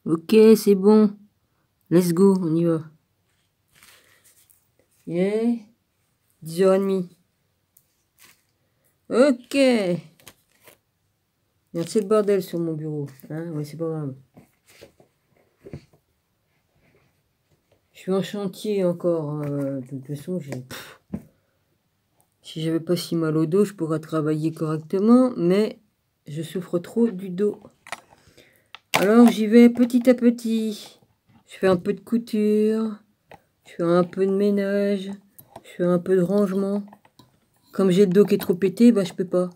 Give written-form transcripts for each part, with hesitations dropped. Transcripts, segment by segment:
Ok, c'est bon. Let's go, on y va. Il est 10h30. Ok. Il y a assez de bordel sur mon bureau. Hein, ouais, c'est pas grave. Je suis en chantier encore. De toute façon, si j'avais pas si mal au dos, je pourrais travailler correctement. Mais je souffre trop du dos. Alors, j'y vais petit à petit. Je fais un peu de couture. Je fais un peu de ménage. Je fais un peu de rangement. Comme j'ai le dos qui est trop pété, bah je peux pas.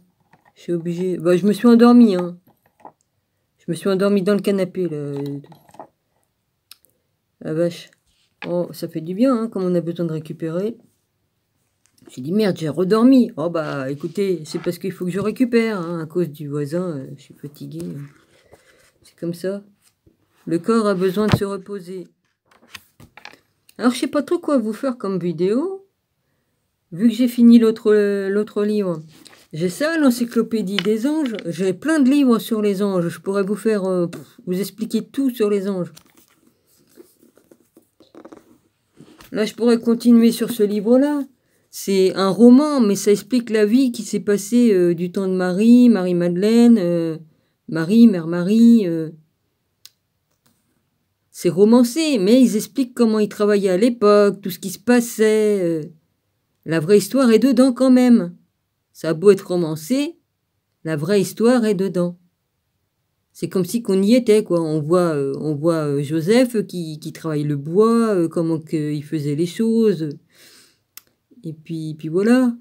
Je suis obligé. Bah je me suis endormi, hein. Je me suis endormi dans le canapé, là. La vache. Oh, ça fait du bien, hein, comme on a besoin de récupérer. J'ai dit merde, j'ai redormi. Oh bah écoutez, c'est parce qu'il faut que je récupère, hein, à cause du voisin. Je suis fatigué. C'est comme ça. Le corps a besoin de se reposer. Alors je sais pas trop quoi vous faire comme vidéo. Vu que j'ai fini l'autre livre. J'ai ça, l'encyclopédie des anges. J'ai plein de livres sur les anges. Je pourrais vous faire vous expliquer tout sur les anges. Là, je pourrais continuer sur ce livre-là. C'est un roman, mais ça explique la vie qui s'est passée du temps de Marie, Marie-Madeleine, Marie, Mère Marie. C'est romancé, mais ils expliquent comment ils travaillaient à l'époque, tout ce qui se passait. La vraie histoire est dedans quand même. Ça a beau être romancé, la vraie histoire est dedans. C'est comme si qu'on y était, quoi. On voit Joseph qui travaille le bois, comment il faisait les choses. Et puis voilà.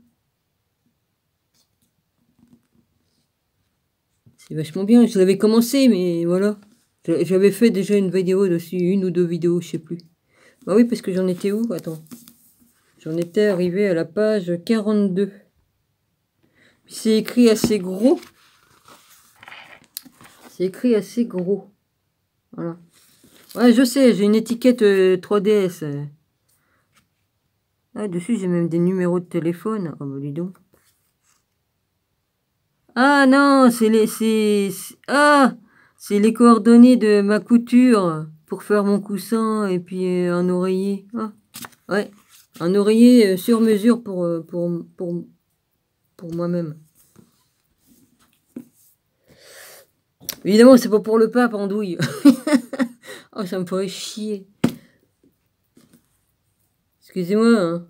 C'est vachement bien. Je l'avais commencé, mais voilà. J'avais fait déjà une vidéo dessus, une ou deux vidéos, je sais plus. Bah oui, parce que j'en étais où? Attends. J'en étais arrivé à la page 42. C'est écrit assez gros. C'est écrit assez gros. Voilà. Ouais, je sais, j'ai une étiquette 3DS. Ah, dessus, j'ai même des numéros de téléphone. Oh, bah dis donc. Ah non, c'est les coordonnées de ma couture pour faire mon coussin et puis un oreiller. Ah, ouais, un oreiller sur mesure pour moi-même. Évidemment, c'est pas pour le pape, andouille. Oh, ça me ferait chier. Excusez-moi, hein.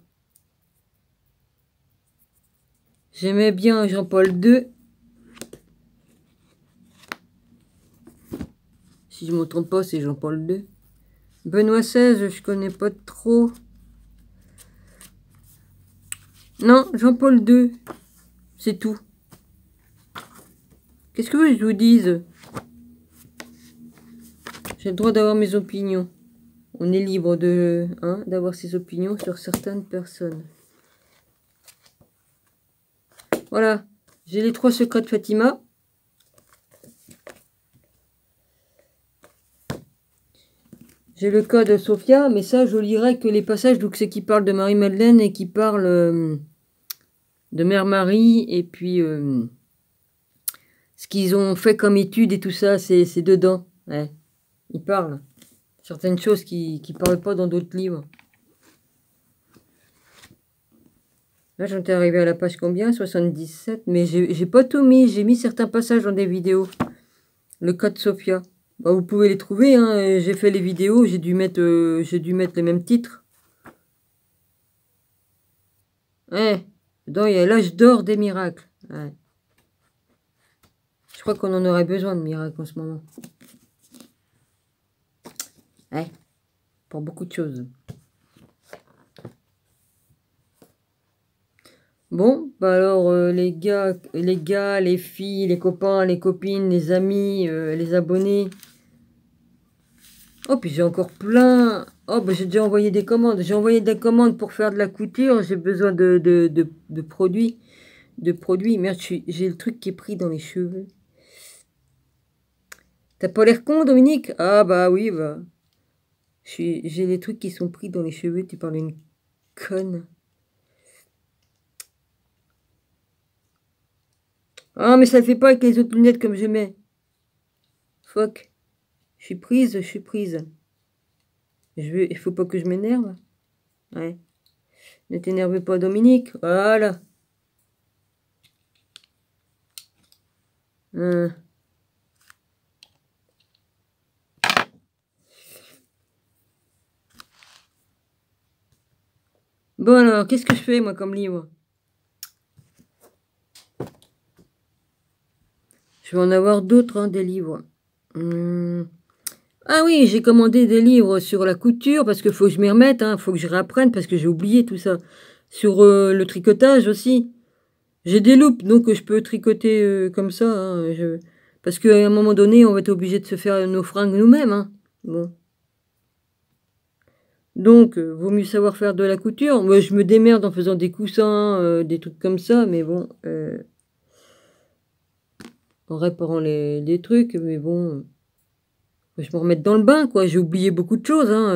J'aimais bien Jean-Paul II. Si je ne me trompe pas, c'est Jean-Paul II. Benoît XVI, je connais pas trop. Non, Jean-Paul II. C'est tout. Qu'est-ce que vous voulez que je vous dise? J'ai le droit d'avoir mes opinions. On est libre d'avoir ses opinions sur certaines personnes. Voilà. J'ai les 3 secrets de Fatima. J'ai le cas de Sophia, mais ça, je lirai que les passages donc c'est qui parlent de Marie-Madeleine et qui parlent de Mère Marie et puis ce qu'ils ont fait comme études et tout ça, c'est dedans. Ouais. Ils parlent. Certaines choses qui ne parlent pas dans d'autres livres. Là, j'en étais arrivé à la page combien? 77. Mais j'ai pas tout mis. J'ai mis certains passages dans des vidéos. Le cas de Sophia. Bah, vous pouvez les trouver. Hein. J'ai fait les vidéos. J'ai dû mettre les mêmes titres. Ouais. Dedans, il y a l'âge d'or des miracles. Ouais. Je crois qu'on en aurait besoin de miracles en ce moment. Ouais. Pour beaucoup de choses. Bon, bah alors les gars, les filles, les copains, les copines, les amis, les abonnés. Oh, puis j'ai encore plein. Oh, bah j'ai déjà envoyé des commandes. J'ai envoyé des commandes pour faire de la couture. J'ai besoin de produits. De produits. Merde, j'ai le truc qui est pris dans les cheveux. T'as pas l'air con, Dominique? Ah bah oui, bah. J'ai des trucs qui sont pris dans les cheveux. Tu parles d'une conne. Ah, mais ça le fait pas avec les autres lunettes comme je mets. Fuck. Je suis prise, je suis prise. Il faut pas que je m'énerve. Ouais. Ne t'énerve pas, Dominique. Voilà. Bon alors, qu'est-ce que je fais moi comme livre? Je vais en avoir d'autres, hein, des livres. Ah oui, j'ai commandé des livres sur la couture parce qu'il faut que je m'y remette, hein, faut que je réapprenne parce que j'ai oublié tout ça. Sur le tricotage aussi. J'ai des loupes, donc je peux tricoter comme ça. Hein, parce qu'à un moment donné, on va être obligé de se faire nos fringues nous-mêmes. Hein. Bon. Donc, vaut mieux savoir faire de la couture. Moi, je me démerde en faisant des coussins, des trucs comme ça, mais bon. En réparant les trucs, mais bon. Je me remette dans le bain, quoi. J'ai oublié beaucoup de choses. Hein.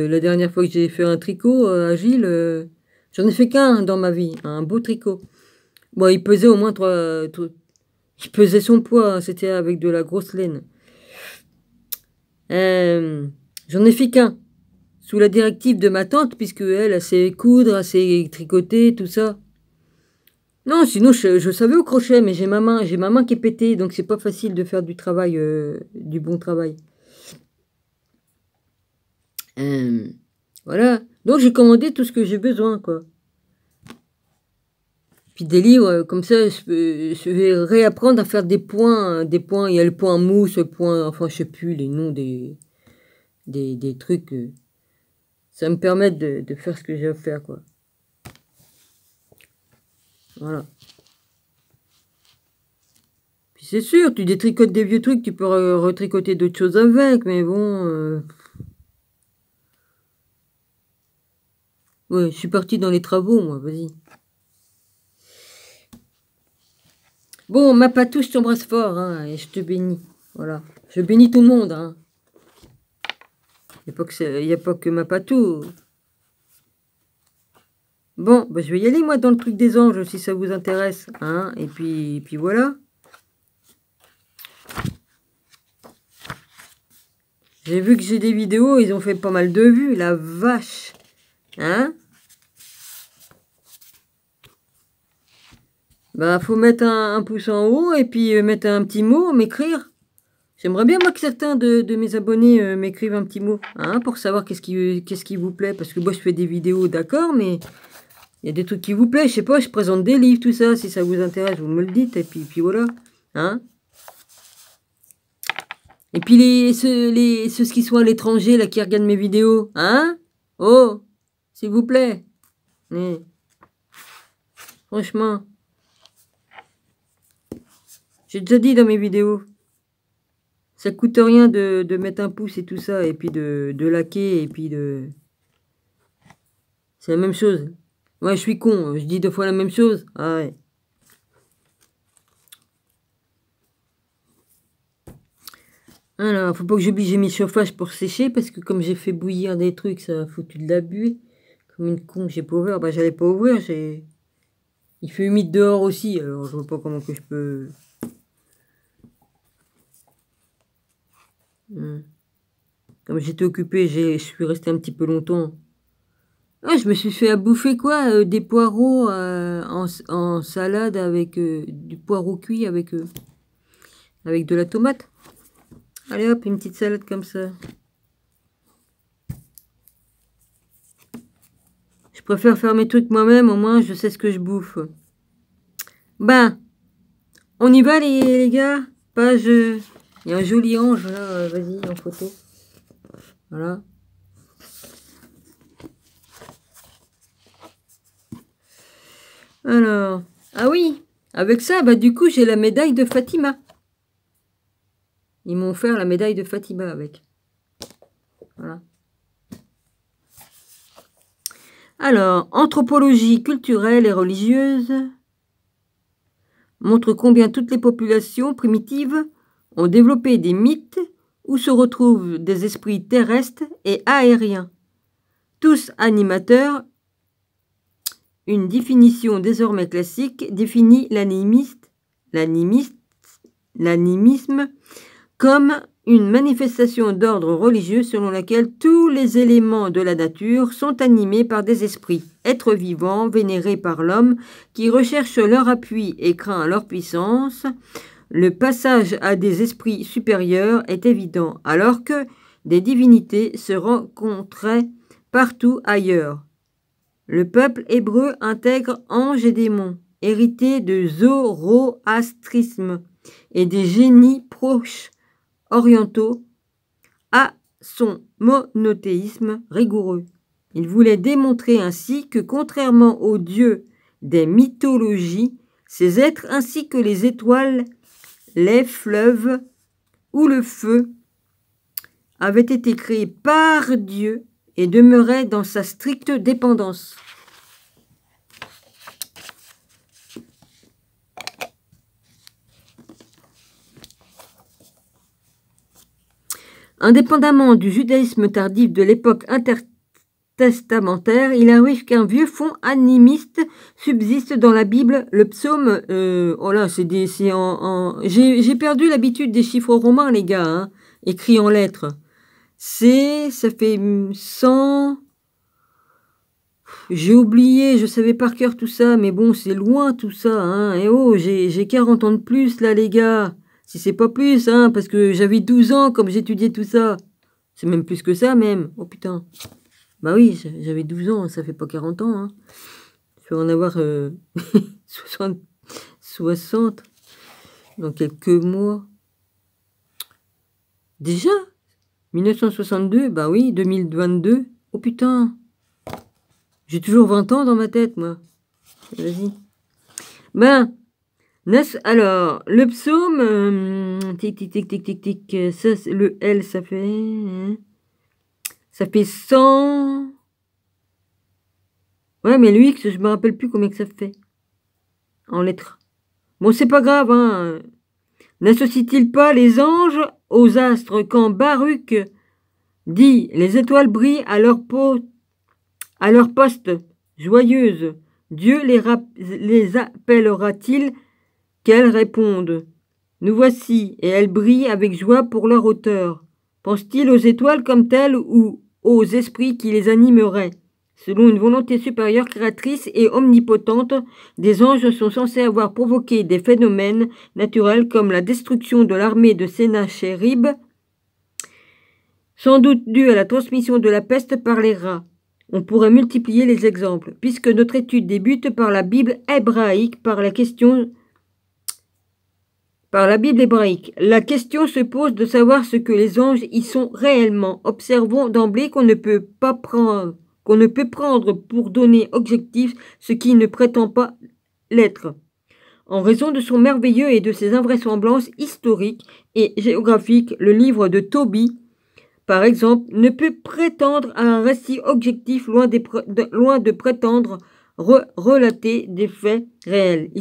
La dernière fois que j'ai fait un tricot à Gilles, j'en ai fait qu'un dans ma vie. Un beau tricot. Bon, il pesait au moins 3. Il pesait son poids, hein, c'était avec de la grosse laine. J'en ai fait qu'un. Sous la directive de ma tante, puisque elle sait coudre, elle sait tricoter, tout ça. Non, sinon je savais au crochet, mais j'ai ma main qui est pétée, donc c'est pas facile de faire du travail, du bon travail. Voilà. Donc j'ai commandé tout ce que j'ai besoin, quoi. Puis des livres, comme ça, je vais réapprendre à faire des points. Des points, il y a le point mousse, le point, enfin je sais plus les noms des trucs. Ça me permet de faire ce que j'ai à faire, quoi. Voilà. Puis c'est sûr, tu détricotes des vieux trucs, tu peux retricoter d'autres choses avec, mais bon... Ouais, je suis partie dans les travaux, moi, vas-y. Bon, ma patou, je t'embrasse fort, hein, et je te bénis. Voilà. Je bénis tout le monde, hein. Il n'y a pas que ma patou. Bon, bah, je vais y aller, moi, dans le truc des anges, si ça vous intéresse. Hein, et puis voilà. J'ai vu que j'ai des vidéos, ils ont fait pas mal de vues, la vache. Hein? Bah, faut mettre un pouce en haut et puis mettre un petit mot, m'écrire. J'aimerais bien, moi, que certains de mes abonnés m'écrivent un petit mot, hein, pour savoir qu'est-ce qui vous plaît. Parce que moi, je fais des vidéos, d'accord, mais il y a des trucs qui vous plaisent. Je sais pas, je présente des livres, tout ça. Si ça vous intéresse, vous me le dites. Et puis voilà. Hein? Et puis ceux qui sont à l'étranger, là, qui regardent mes vidéos. Hein? Oh, s'il vous plaît. Mais, franchement. J'ai déjà dit dans mes vidéos. Ça coûte rien de mettre un pouce et tout ça. Et puis de liker. Et puis de... C'est la même chose. Ouais, je suis con. Je dis 2 fois la même chose. Ah ouais. Alors, faut pas que j'oublie, j'ai mis le chauffage pour sécher, parce que comme j'ai fait bouillir des trucs, ça a foutu de la buée. Comme une con, j'ai pas ouvert. Bah, j'allais pas ouvrir, il fait humide dehors aussi, alors je vois pas comment que je peux... Comme j'étais occupé, je suis resté un petit peu longtemps. Ah, je me suis fait à bouffer, quoi, des poireaux en salade avec du poireau cuit avec de la tomate. Allez hop, une petite salade comme ça. Je préfère faire mes trucs moi-même, au moins je sais ce que je bouffe. Ben, on y va les gars. Page... Il y a un joli ange là, vas-y, en photo. Voilà. Alors, ah oui, avec ça, bah du coup j'ai la médaille de Fatima. Ils m'ont offert la médaille de Fatima avec. Voilà. Alors, anthropologie culturelle et religieuse montre combien toutes les populations primitives ont développé des mythes où se retrouvent des esprits terrestres et aériens, tous animateurs. Une définition désormais classique définit l'animisme comme une manifestation d'ordre religieux selon laquelle tous les éléments de la nature sont animés par des esprits, êtres vivants vénérés par l'homme, qui recherchent leur appui et craint leur puissance. Le passage à des esprits supérieurs est évident, alors que des divinités se rencontraient partout ailleurs. Le peuple hébreu intègre anges et démons, hérités de zoroastrisme et des génies proches orientaux à son monothéisme rigoureux. Il voulait démontrer ainsi que, contrairement aux dieux des mythologies, ces êtres ainsi que les étoiles, les fleuves ou le feu avaient été créés par Dieu et demeuraient dans sa stricte dépendance. Indépendamment du judaïsme tardif de l'époque intertestamentaire, il arrive qu'un vieux fond animiste subsiste dans la Bible. Le psaume, oh là, j'ai perdu l'habitude des chiffres romains, les gars, hein, écrits en lettres. Ça fait 100... J'ai oublié, je savais par cœur tout ça, mais bon, c'est loin tout ça, hein. Et oh, j'ai 40 ans de plus, là, les gars. Si c'est pas plus, hein, parce que j'avais 12 ans comme j'étudiais tout ça. C'est même plus que ça, même. Oh putain. Bah oui, j'avais 12 ans, ça fait pas 40 ans, hein. Je vais en avoir 60 dans quelques mois. Déjà 1962, bah oui, 2022. Oh putain. J'ai toujours 20 ans dans ma tête, moi. Vas-y. Ben, alors, le psaume, tic, tic, tic, tic, tic, tic, ça, le L, ça fait 100... Ouais, mais le X, je me rappelle plus combien que ça fait, en lettres. Bon, c'est pas grave, hein. N'associe-t-il pas les anges aux astres quand Baruch dit « Les étoiles brillent à leur poste joyeuse. Dieu les appellera-t-il qu'elles répondent. Nous voici, et elles brillent avec joie pour leur auteur. Pense-t-il aux étoiles comme telles ou aux esprits qui les animeraient? Selon une volonté supérieure créatrice et omnipotente, des anges sont censés avoir provoqué des phénomènes naturels comme la destruction de l'armée de Sénachérib, sans doute due à la transmission de la peste par les rats. On pourrait multiplier les exemples, puisque notre étude débute par la Bible hébraïque, par la Bible hébraïque. La question se pose de savoir ce que les anges y sont réellement. Observons d'emblée qu'on ne peut prendre pour données objectives ce qui ne prétend pas l'être. En raison de son merveilleux et de ses invraisemblances historiques et géographiques, le livre de Tobie, par exemple, ne peut prétendre à un récit objectif loin de prétendre relater des faits réels.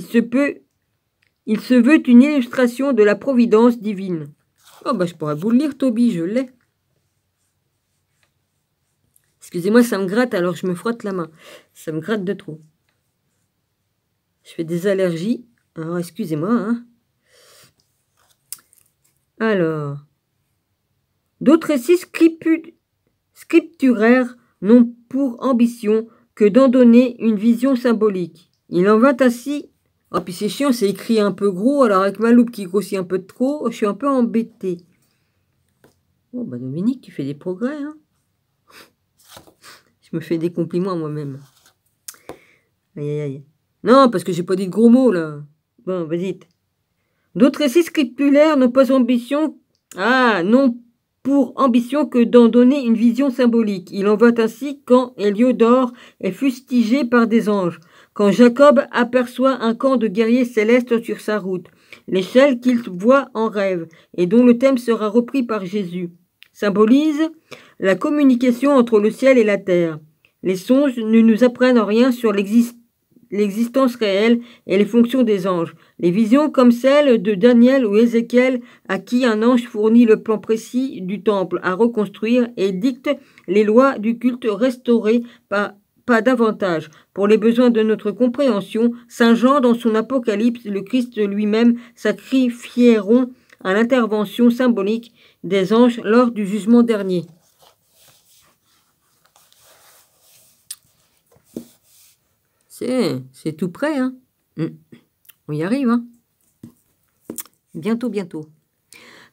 Il se veut une illustration de la providence divine. Oh bah je pourrais vous le lire, Tobie, je l'ai. Excusez-moi, ça me gratte, alors je me frotte la main. Ça me gratte de trop. Je fais des allergies, alors excusez-moi, hein. Alors, d'autres récits scripturaires n'ont pour ambition que d'en donner une vision symbolique. Il en va ainsi... Oh, puis c'est chiant, c'est écrit un peu gros, alors avec ma loupe qui grossit un peu de trop, je suis un peu embêtée. Oh, bah Dominique, tu fais des progrès, hein. Je me fais des compliments à moi-même. Aïe, aïe, aïe. Non, parce que j'ai pas dit de gros mots, là. Bon, vas-y. D'autres récits scripturaires n'ont pas ambition... non pour ambition que d'en donner une vision symbolique. Il en va ainsi quand Héliodore est fustigé par des anges, quand Jacob aperçoit un camp de guerriers célestes sur sa route, l'échelle qu'il voit en rêve, et dont le thème sera repris par Jésus, symbolise la communication entre le ciel et la terre. Les songes ne nous apprennent rien sur l'existence réelle et les fonctions des anges. Les visions comme celles de Daniel ou Ézéchiel, à qui un ange fournit le plan précis du temple à reconstruire et dicte les lois du culte restauré, pas davantage. Pour les besoins de notre compréhension, Saint Jean, dans son Apocalypse, le Christ lui-même sacrifieront à l'intervention symbolique des anges lors du jugement dernier. C'est tout près, hein. On y arrive, hein. Bientôt, bientôt.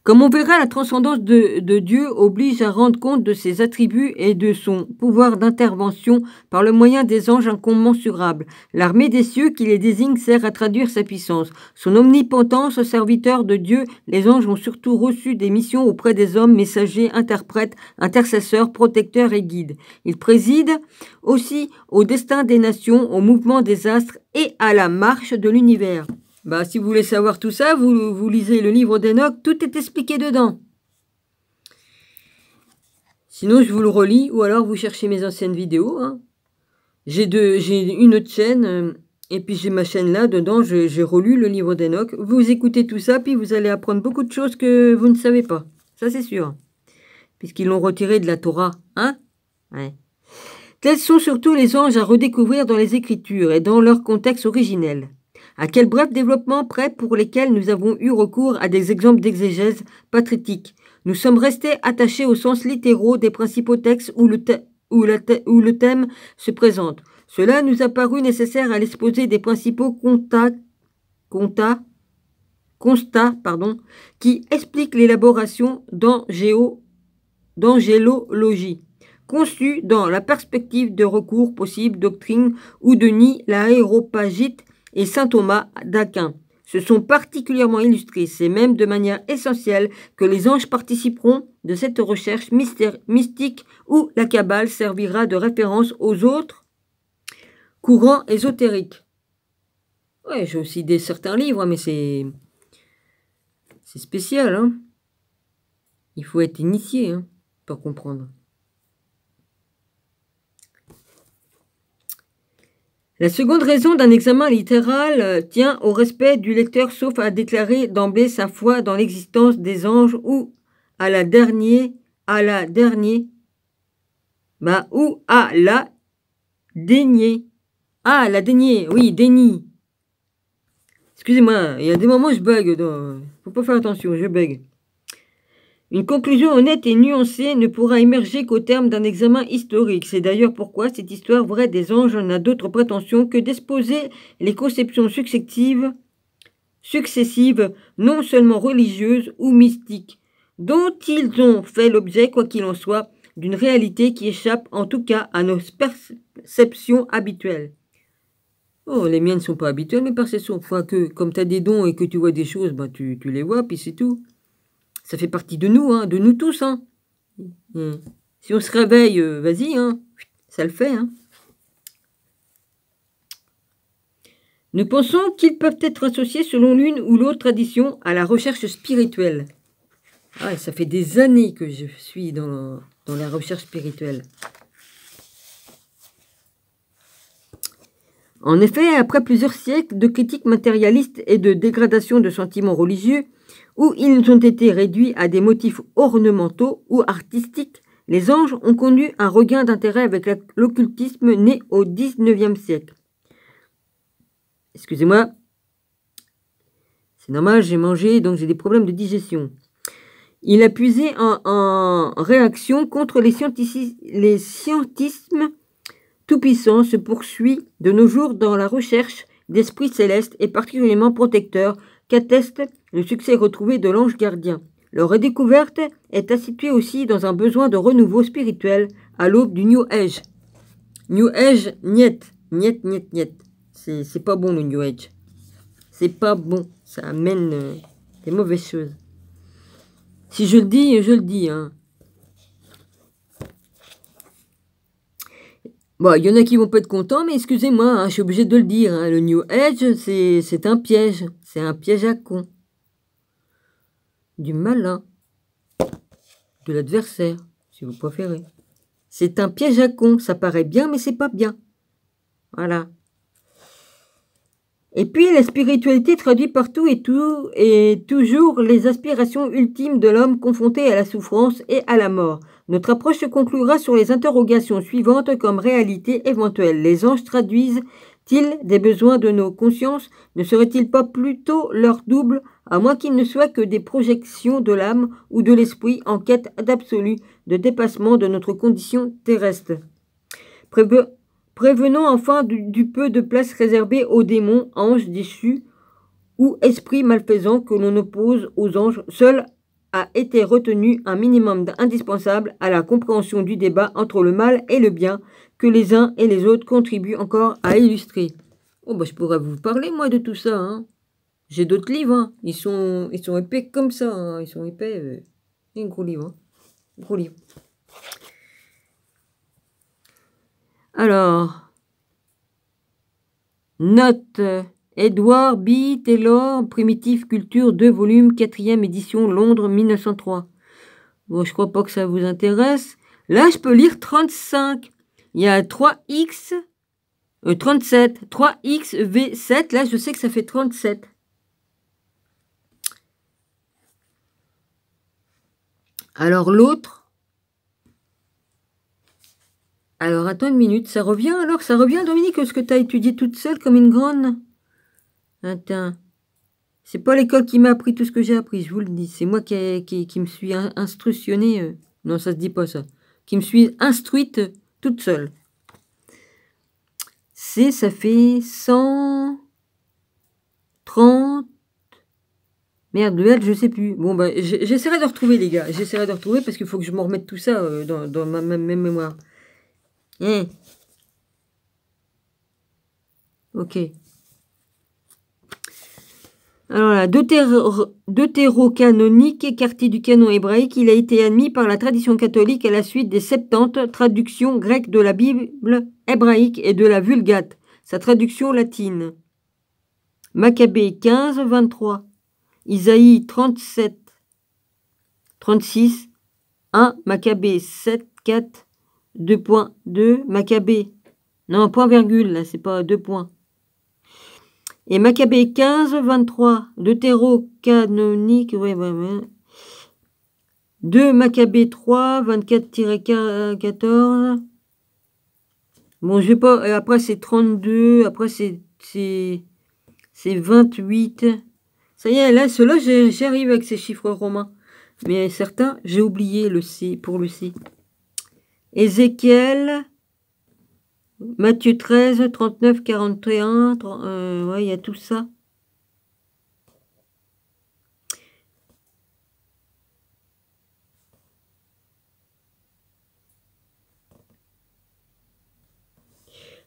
Comme on verra, la transcendance de Dieu oblige à rendre compte de ses attributs et de son pouvoir d'intervention par le moyen des anges incommensurables. L'armée des cieux qui les désigne sert à traduire sa puissance. Son omnipotence, serviteur de Dieu, les anges ont surtout reçu des missions auprès des hommes, messagers, interprètes, intercesseurs, protecteurs et guides. Ils président aussi au destin des nations, au mouvement des astres et à la marche de l'univers. Bah, si vous voulez savoir tout ça, vous lisez le livre d'Enoch, tout est expliqué dedans. Sinon, je vous le relis, ou alors vous cherchez mes anciennes vidéos. Hein. J'ai une autre chaîne, et puis j'ai ma chaîne là, dedans, j'ai relu le livre d'Enoch. Vous écoutez tout ça, puis vous allez apprendre beaucoup de choses que vous ne savez pas. Ça, c'est sûr. Puisqu'ils l'ont retiré de la Torah, hein? Ouais. Tels sont surtout les anges à redécouvrir dans les Écritures et dans leur contexte originel. À quel bref développement près pour lesquels nous avons eu recours à des exemples d'exégèse pathétiques. Nous sommes restés attachés au sens littéraux des principaux textes où le thème se présente. Cela nous a paru nécessaire à l'exposé des principaux constats qui expliquent l'élaboration d'angélologie, conçue dans la perspective de recours possible doctrine ou de nid l'aéropagite et saint Thomas d'Aquin se sont particulièrement illustrés. C'est même de manière essentielle que les anges participeront de cette recherche mystique où la Kabbale servira de référence aux autres courants ésotériques. Ouais, j'ai aussi certains livres, mais c'est spécial. Hein. Il faut être initié pour comprendre. La seconde raison d'un examen littéral tient au respect du lecteur, sauf à déclarer d'emblée sa foi dans l'existence des anges ou à la dénier. Ah, la dénier, oui, déni. Excusez-moi, il y a des moments où je bug. Faut pas faire attention, je bug. Une conclusion honnête et nuancée ne pourra émerger qu'au terme d'un examen historique. C'est d'ailleurs pourquoi cette histoire vraie des anges n'a d'autre prétention que d'exposer les conceptions successives, non seulement religieuses ou mystiques, dont ils ont fait l'objet, quoi qu'il en soit, d'une réalité qui échappe en tout cas à nos perceptions habituelles. Oh, les miennes ne sont pas habituelles, mes perceptions. Enfin, que comme tu as des dons et que tu vois des choses, bah, tu les vois, puis c'est tout. Ça fait partie de nous tous. Hein. Si on se réveille, vas-y, hein, ça le fait. Hein. Nous pensons qu'ils peuvent être associés selon l'une ou l'autre tradition à la recherche spirituelle. Ah, ça fait des années que je suis dans la recherche spirituelle. En effet, après plusieurs siècles de critiques matérialistes et de dégradation de sentiments religieux, où ils ont été réduits à des motifs ornementaux ou artistiques, les anges ont connu un regain d'intérêt avec l'occultisme né au XIXe siècle. Excusez-moi, c'est normal, j'ai mangé, donc j'ai des problèmes de digestion. Il a puisé en réaction contre les scientismes tout-puissants se poursuit de nos jours dans la recherche d'esprits célestes et particulièrement protecteurs qu'atteste le succès retrouvé de l'ange gardien. Leur redécouverte est située aussi dans un besoin de renouveau spirituel à l'aube du New Age. New Age, niet. C'est pas bon le New Age. C'est pas bon. Ça amène des mauvaises choses. Si je le dis, je le dis. Hein. Bon, il y en a qui vont pas être contents, mais excusez-moi, hein, je suis obligé de le dire. Hein, le New Age, c'est un piège. C'est un piège à con. Du malin. De l'adversaire, si vous préférez. C'est un piège à con. Ça paraît bien, mais c'est pas bien. Voilà. Et puis, la spiritualité traduit partout et toujours les aspirations ultimes de l'homme confronté à la souffrance et à la mort. Notre approche se conclura sur les interrogations suivantes comme réalité éventuelle. Les anges traduisent des besoins de nos consciences? Ne serait-il pas plutôt leur double, à moins qu'ils ne soient que des projections de l'âme ou de l'esprit en quête d'absolu, de dépassement de notre condition terrestre? Prévenons enfin du peu de place réservée aux démons, anges déchus ou esprits malfaisants que l'on oppose aux anges. Seul a été retenu un minimum indispensable à la compréhension du débat entre le mal et le bien, que les uns et les autres contribuent encore à illustrer. Oh bah je pourrais vous parler moi de tout ça, hein. J'ai d'autres livres, hein. Ils sont épais comme ça, hein. Ils sont épais. C'est un gros livre, hein. Gros livre. Alors, note Edward B. Taylor, Primitive Culture, 2 volumes, 4e édition, Londres, 1903. Bon, je crois pas que ça vous intéresse. Là, je peux lire 35. Il y a 3x, 37, 3x, V7. Là, je sais que ça fait 37. Alors, l'autre. Alors, attends une minute. Ça revient alors? Ça revient, Dominique, ce que tu as étudié toute seule comme une grande? Attends. C'est pas l'école qui m'a appris tout ce que j'ai appris, je vous le dis. C'est moi qui me suis instructionnée. Non, ça se dit pas ça. Qui me suis instruite toute seule. Ça fait 130. Merde, le L, je sais plus. Bon, bah, j'essaierai de retrouver, les gars. J'essaierai de retrouver parce qu'il faut que je me remette tout ça dans ma même mémoire. Ok. Alors là, deutérocanonique, écarté du canon hébraïque, il a été admis par la tradition catholique à la suite des 70 traductions grecques de la Bible hébraïque et de la Vulgate, sa traduction latine. Maccabée 15, 23. Isaïe 37, 36. 1. Maccabée 7, 4. 2.2. Maccabée. Non, point virgule, là, c'est pas 2 points. Et Maccabée 15, 23, deutérocanonique, ouais. 2 Maccabée 3, 24-14. Bon, je vais pas. Après, c'est 32. Après, c'est 28. Ça y est, là, ceux-là, j'arrive avec ces chiffres romains. Mais certains, j'ai oublié le C pour le C. Ézéchiel. Matthieu 13, 39, 41, ouais, il y a tout ça.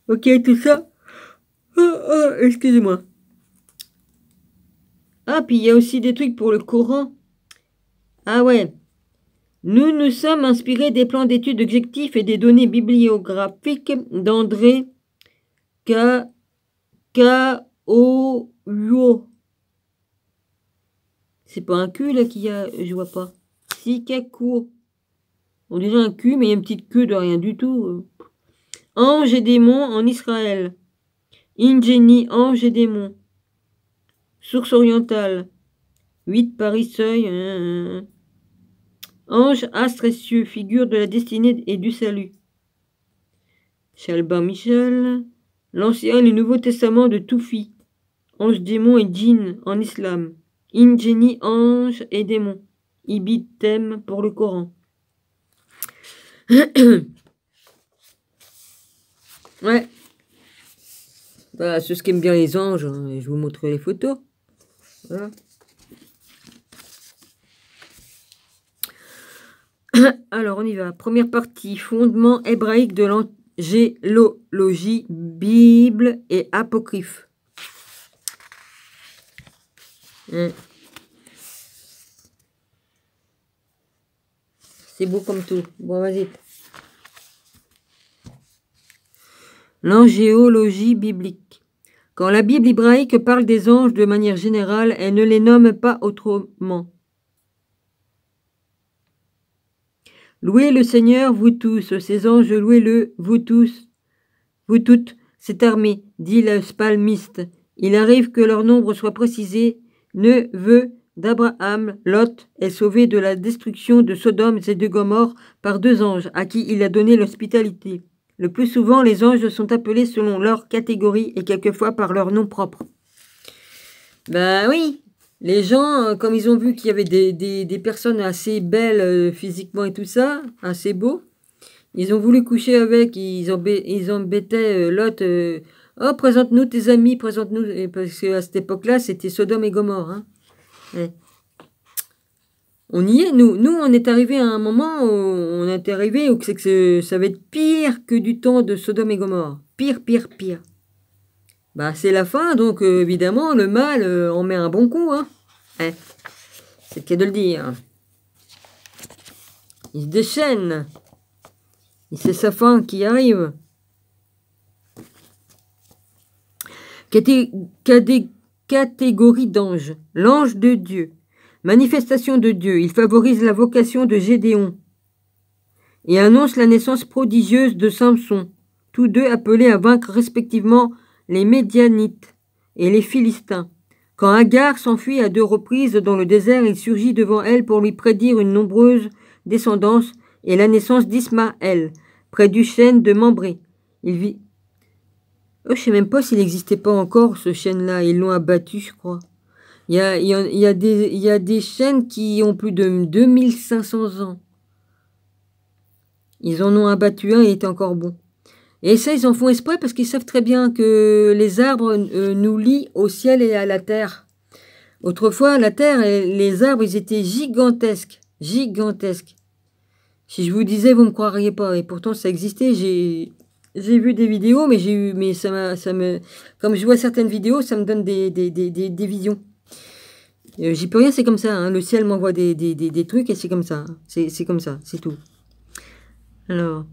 Ok, tout ça. Excusez-moi. Ah, puis il y a aussi des trucs pour le Coran. Ah ouais. Nous nous sommes inspirés des plans d'études objectifs et des données bibliographiques d'André Kaoyo. C'est pas un Q là qu'il y a, je vois pas. Si, Kakuo. On dirait un Q, mais il y a une petite queue de rien du tout. Anges et démons en Israël. Ingénie, anges et démons. Source orientale. 8 Paris Seuil. Ange, astre et cieux, figure de la destinée et du salut. Chalbin Michel. L'Ancien et le Nouveau Testament de Toufi. Ange, démon et djinn en islam. Ingénie, ange et démon. Ibid thème pour le Coran. Ouais. Bah, ceux qui aiment bien les anges, hein, je vous montrerai les photos. Voilà. Alors, on y va. Première partie, fondement hébraïque de l'angélologie, Bible et apocryphe. C'est beau comme tout. Bon, vas-y. L'angéologie biblique. Quand la Bible hébraïque parle des anges de manière générale, elle ne les nomme pas autrement. Louez le Seigneur, vous tous, ces anges, louez-le, vous tous, vous toutes, cette armée, dit le psalmiste. Il arrive que leur nombre soit précisé. Neveu d'Abraham, Lot, est sauvé de la destruction de Sodome et de Gomorrhe par 2 anges, à qui il a donné l'hospitalité. Le plus souvent, les anges sont appelés selon leur catégorie et quelquefois par leur nom propre. Ben oui, les gens, comme ils ont vu qu'il y avait des personnes assez belles physiquement et tout ça, assez beaux, ils ont voulu coucher avec, ils embêtaient l'autre. Oh, présente-nous tes amis, présente-nous. Parce qu'à cette époque-là, c'était Sodome et Gomorrhe. Hein. Ouais. On y est, nous. Nous, on est arrivé à un moment où on est arrivé où c'est que ça va être pire que du temps de Sodome et Gomorrhe. Pire, pire, pire. Bah, c'est la fin, donc évidemment, le mal en met un bon coup. Hein. Ouais. C'est le cas de le dire. Il se déchaîne. Et c'est sa fin qui arrive. Catégorie d'anges. L'ange de Dieu. Manifestation de Dieu. Il favorise la vocation de Gédéon et annonce la naissance prodigieuse de Samson, tous deux appelés à vaincre respectivement les Médianites et les Philistins. Quand Agar s'enfuit à 2 reprises dans le désert, il surgit devant elle pour lui prédire une nombreuse descendance et la naissance d'Ismaël, près du chêne de Mambré. Il vit... Oh, je ne sais même pas s'il n'existait pas encore, ce chêne-là. Ils l'ont abattu, je crois. Il y a des chênes qui ont plus de 2500 ans. Ils en ont abattu un et il était encore bon. Et ça, ils en font exprès parce qu'ils savent très bien que les arbres nous lient au ciel et à la terre. Autrefois, la terre et les arbres, ils étaient gigantesques. Gigantesques. Si je vous disais, vous ne me croiriez pas. Et pourtant, ça existait. J'ai vu des vidéos, mais comme je vois certaines vidéos, ça me donne des visions. J'y peux rien, c'est comme ça. Hein. Le ciel m'envoie des trucs et c'est comme ça. C'est comme ça, c'est tout. Alors,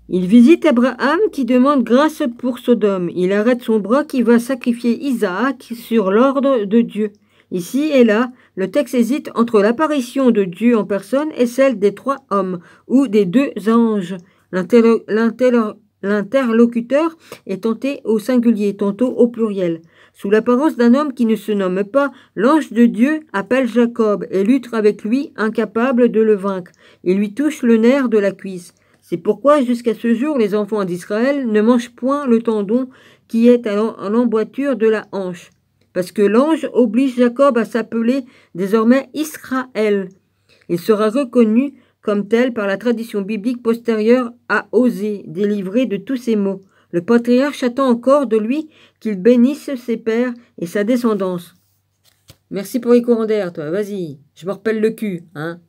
il visite Abraham qui demande grâce pour Sodome. Il arrête son bras qui va sacrifier Isaac sur l'ordre de Dieu. Ici et là, le texte hésite entre l'apparition de Dieu en personne et celle des 3 hommes ou des 2 anges. L'interlocuteur est tantôt au singulier, tantôt au pluriel. Sous l'apparence d'un homme qui ne se nomme pas, l'ange de Dieu appelle Jacob et lutte avec lui, incapable de le vaincre. Il lui touche le nerf de la cuisse. C'est pourquoi jusqu'à ce jour, les enfants d'Israël ne mangent point le tendon qui est à l'emboîture de la hanche. Parce que l'ange oblige Jacob à s'appeler désormais Israël. Il sera reconnu comme tel par la tradition biblique postérieure à Osée, délivré de tous ses maux. Le patriarche attend encore de lui qu'il bénisse ses pères et sa descendance. Merci pour les courants d'air, toi. Vas-y, je me repelle le cul, hein.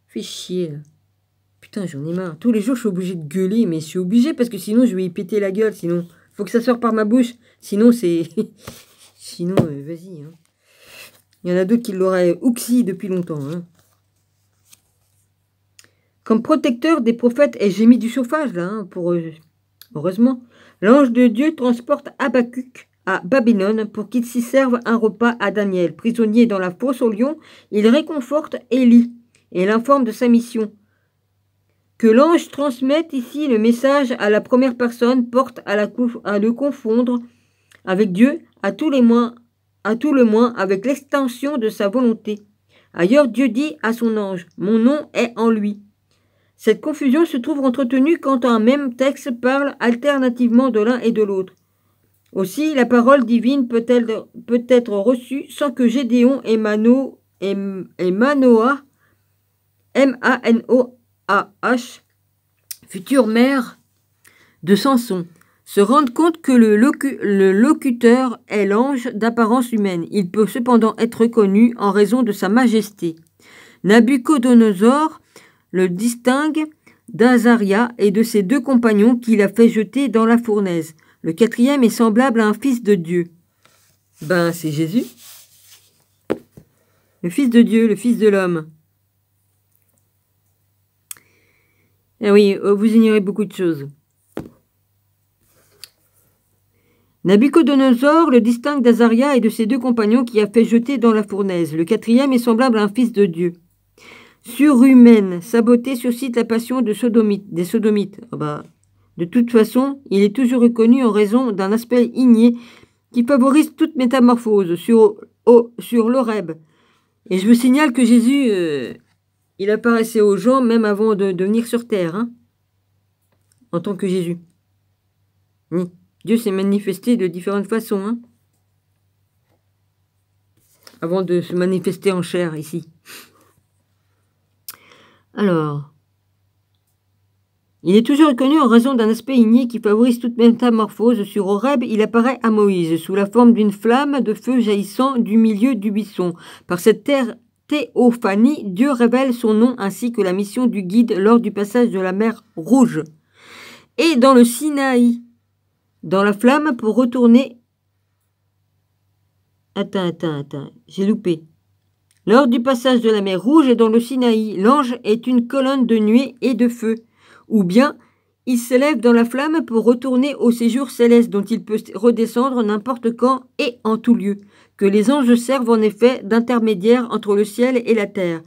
Fais chier, là. Putain, j'en ai marre. Tous les jours, je suis obligé de gueuler, mais je suis obligé parce que sinon, je vais y péter la gueule. Sinon, faut que ça sorte par ma bouche. Sinon, c'est... sinon, vas-y. Hein. Il y en a d'autres qui l'auraient ouxi depuis longtemps. Hein. Comme protecteur des prophètes, et j'ai mis du chauffage, là, hein, pour... heureusement. L'ange de Dieu transporte Habakkuk à Babylone pour qu'il s'y serve un repas à Daniel. Prisonnier dans la fosse au lion, il réconforte Élie et l'informe de sa mission. Que l'ange transmette ici le message à la première personne porte à le confondre avec Dieu, à tout le moins avec l'extension de sa volonté. Ailleurs, Dieu dit à son ange, « Mon nom est en lui ». Cette confusion se trouve entretenue quand un même texte parle alternativement de l'un et de l'autre. Aussi, la parole divine peut être reçue sans que Gédéon et Manoah, M-A-N-O-A-H, future mère de Samson, se rendent compte que le locuteur est l'ange d'apparence humaine. Il peut cependant être reconnu en raison de sa majesté. Nabuchodonosor le distingue d'Azaria et de ses 2 compagnons qu'il a fait jeter dans la fournaise. Le 4e est semblable à un fils de Dieu. Ben, c'est Jésus. Le fils de Dieu, le fils de l'homme. Ah oui, vous ignorez beaucoup de choses. Nabuchodonosor le distingue d'Azaria et de ses 2 compagnons qui a fait jeter dans la fournaise. Le 4e est semblable à un fils de Dieu. Surhumaine, sa beauté suscite la passion des Sodomites. Ah bah, de toute façon, il est toujours reconnu en raison d'un aspect igné qui favorise toute métamorphose sur l'Horeb. Et je vous signale que Jésus, il apparaissait aux gens même avant de venir sur terre. Hein. en tant que Jésus. Oui. Dieu s'est manifesté de différentes façons, hein, avant de se manifester en chair ici. Alors, il est toujours reconnu en raison d'un aspect igné qui favorise toute métamorphose. Sur Horeb, il apparaît à Moïse sous la forme d'une flamme de feu jaillissant du milieu du buisson. Par cette théophanie, Dieu révèle son nom ainsi que la mission du guide lors du passage de la mer Rouge. Et dans le Sinaï, dans la flamme pour retourner... Attends, j'ai loupé. Lors du passage de la mer Rouge et dans le Sinaï, l'ange est une colonne de nuée et de feu. Ou bien, il s'élève dans la flamme pour retourner au séjour céleste dont il peut redescendre n'importe quand et en tout lieu, que les anges servent en effet d'intermédiaire entre le ciel et la terre,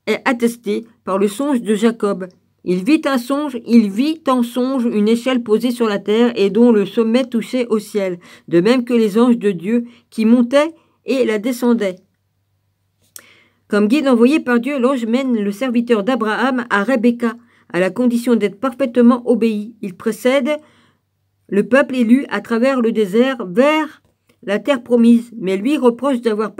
est attesté par le songe de Jacob. Il vit en songe une échelle posée sur la terre et dont le sommet touchait au ciel, de même que les anges de Dieu qui montaient et la descendaient. Comme guide envoyé par Dieu, l'ange mène le serviteur d'Abraham à Rebecca, à la condition d'être parfaitement obéi. Il précède le peuple élu à travers le désert vers la terre promise, mais lui reproche d'avoir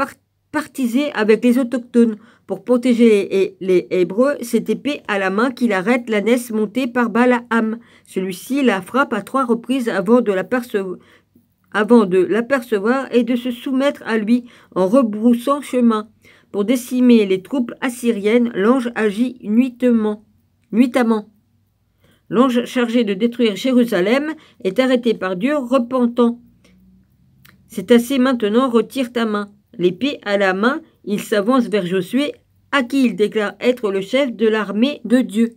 partisé avec les autochtones. Pour protéger les Hébreux, c'est épée à la main qu'il arrête l'ânesse montée par Balaam. Celui-ci la frappe à 3 reprises avant de l'apercevoir et de se soumettre à lui en rebroussant chemin. Pour décimer les troupes assyriennes, l'ange agit nuitamment. L'ange chargé de détruire Jérusalem est arrêté par Dieu repentant. C'est assez maintenant, retire ta main. L'épée à la main, il s'avance vers Josué, à qui il déclare être le chef de l'armée de Dieu.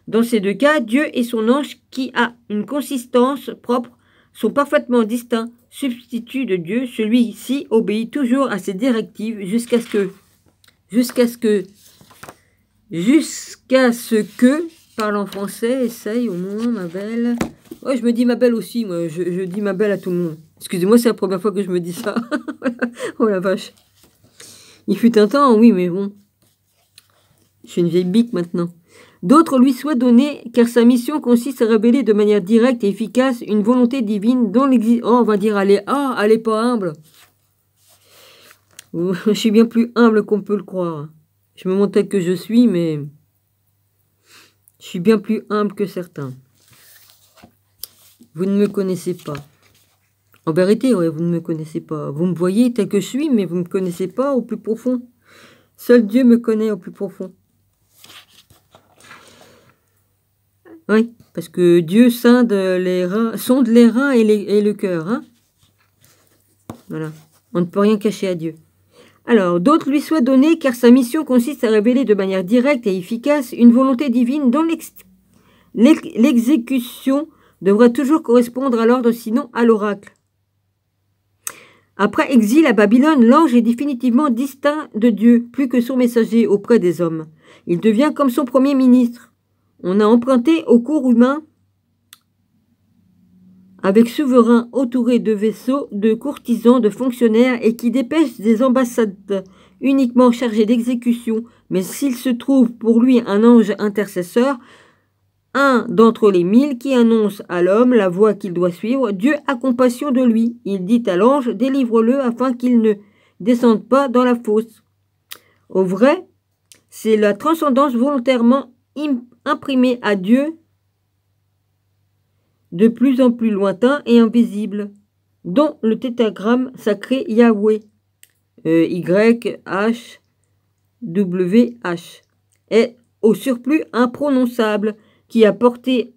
Dans ces 2 cas, Dieu et son ange, qui a une consistance propre, sont parfaitement distincts. Substitut de Dieu, celui-ci obéit toujours à ses directives jusqu'à ce que, parle en français, essaye au moins, ma belle. Ouais, je me dis ma belle aussi, moi, je dis ma belle à tout le monde. Excusez-moi, c'est la première fois que je me dis ça. Oh la vache. Il fut un temps, oui, mais bon. Je suis une vieille bique maintenant. D'autres lui soient donnés, car sa mission consiste à révéler de manière directe et efficace une volonté divine dont l'existence... Oh, on va dire, elle est pas humble. Je suis bien plus humble qu'on peut le croire. Je me montre tel que je suis, mais je suis bien plus humble que certains. Vous ne me connaissez pas. En vérité, ouais, vous ne me connaissez pas. Vous me voyez tel que je suis, mais vous ne me connaissez pas au plus profond. Seul Dieu me connaît au plus profond. Oui, parce que Dieu sonde les reins et le cœur. Hein, voilà. On ne peut rien cacher à Dieu. Alors, d'autres lui soient donnés, car sa mission consiste à révéler de manière directe et efficace une volonté divine dont l'exécution devra toujours correspondre à l'ordre, sinon à l'oracle. Après exil à Babylone, l'ange est définitivement distinct de Dieu, plus que son messager auprès des hommes. Il devient comme son premier ministre. On a emprunté au cours humain avec souverains entourés de vaisseaux, de courtisans, de fonctionnaires et qui dépêchent des ambassades uniquement chargées d'exécution. Mais s'il se trouve pour lui un ange intercesseur, un d'entre les 1000 qui annonce à l'homme la voie qu'il doit suivre, Dieu a compassion de lui. Il dit à l'ange, délivre-le afin qu'il ne descende pas dans la fosse. Au vrai, c'est la transcendance volontairement imprimée à Dieu de plus en plus lointain et invisible, dont le tétragramme sacré Yahweh, YHWH, est au surplus imprononçable, qui a porté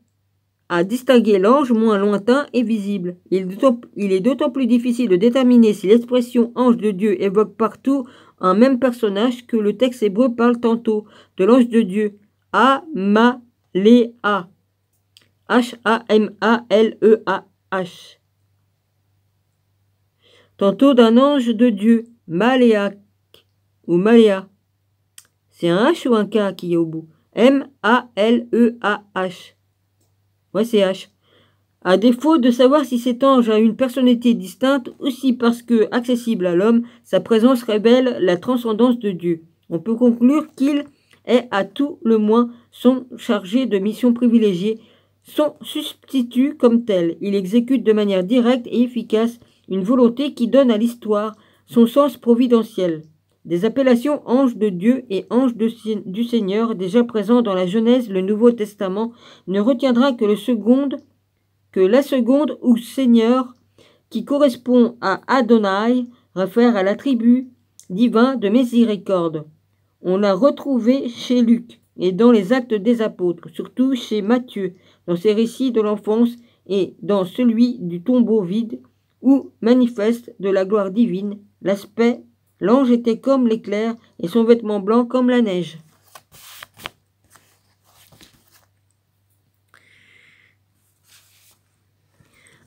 à distinguer l'ange moins lointain et visible. Il est d'autant plus difficile de déterminer si l'expression ange de Dieu évoque partout un même personnage que le texte hébreu parle tantôt de l'ange de Dieu, Amaléa, H-A-M-A-L-E-A-H, tantôt d'un ange de Dieu, Maléak ou Maléa. C'est un H ou un K qui est au bout? M-A-L-E-A-H. Ouais, c'est H. À défaut de savoir si cet ange a une personnalité distincte ou si parce que accessible à l'homme, sa présence révèle la transcendance de Dieu. On peut conclure qu'il est à tout le moins son chargé de mission privilégiée, son substitut comme tel. Il exécute de manière directe et efficace une volonté qui donne à l'histoire son sens providentiel. Des appellations ange de Dieu et ange du Seigneur, déjà présents dans la Genèse, le Nouveau Testament, ne retiendra que la seconde ou Seigneur, qui correspond à Adonai, réfère à l'attribut divin de miséricorde. On l'a retrouvé chez Luc et dans les Actes des Apôtres, surtout chez Matthieu, dans ses récits de l'enfance et dans celui du tombeau vide, où manifeste de la gloire divine l'aspect. L'ange était comme l'éclair et son vêtement blanc comme la neige.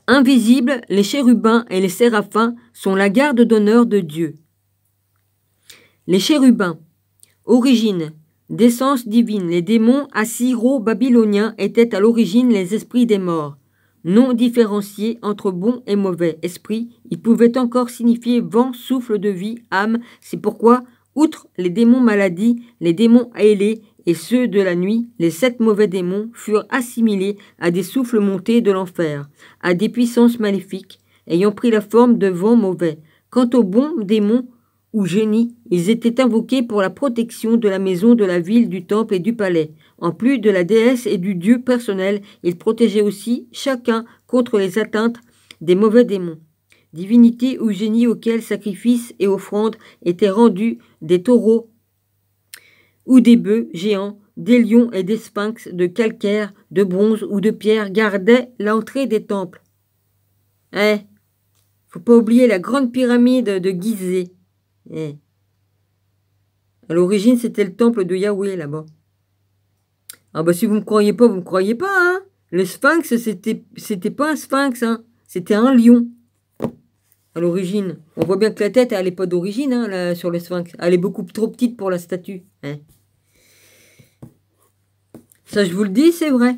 Invisibles, les chérubins et les séraphins sont la garde d'honneur de Dieu. Les chérubins. Origine. D'essence divine, les démons assyro-babyloniens étaient à l'origine les esprits des morts. Non différenciés entre bons et mauvais esprits, ils pouvaient encore signifier vent, souffle de vie, âme. C'est pourquoi, outre les démons maladies, les démons ailés et ceux de la nuit, les 7 mauvais démons furent assimilés à des souffles montés de l'enfer, à des puissances maléfiques, ayant pris la forme de vents mauvais. Quant aux bons démons ou génies, ils étaient invoqués pour la protection de la maison, de la ville, du temple et du palais. En plus de la déesse et du dieu personnel, ils protégeaient aussi chacun contre les atteintes des mauvais démons. Divinités ou génies auxquels sacrifices et offrandes étaient rendus, des taureaux ou des bœufs géants, des lions et des sphinx de calcaire, de bronze ou de pierre gardaient l'entrée des temples. Faut pas oublier la grande pyramide de Gizeh. À l'origine, c'était le temple de Yahweh là-bas. Ah bah si vous me croyez pas, vous me croyez pas, hein. Le sphinx, c'était pas un sphinx, hein. C'était un lion. À l'origine. On voit bien que la tête, elle n'est pas d'origine, hein, là, sur le sphinx. Elle est beaucoup trop petite pour la statue. Hein. Ça, je vous le dis, c'est vrai.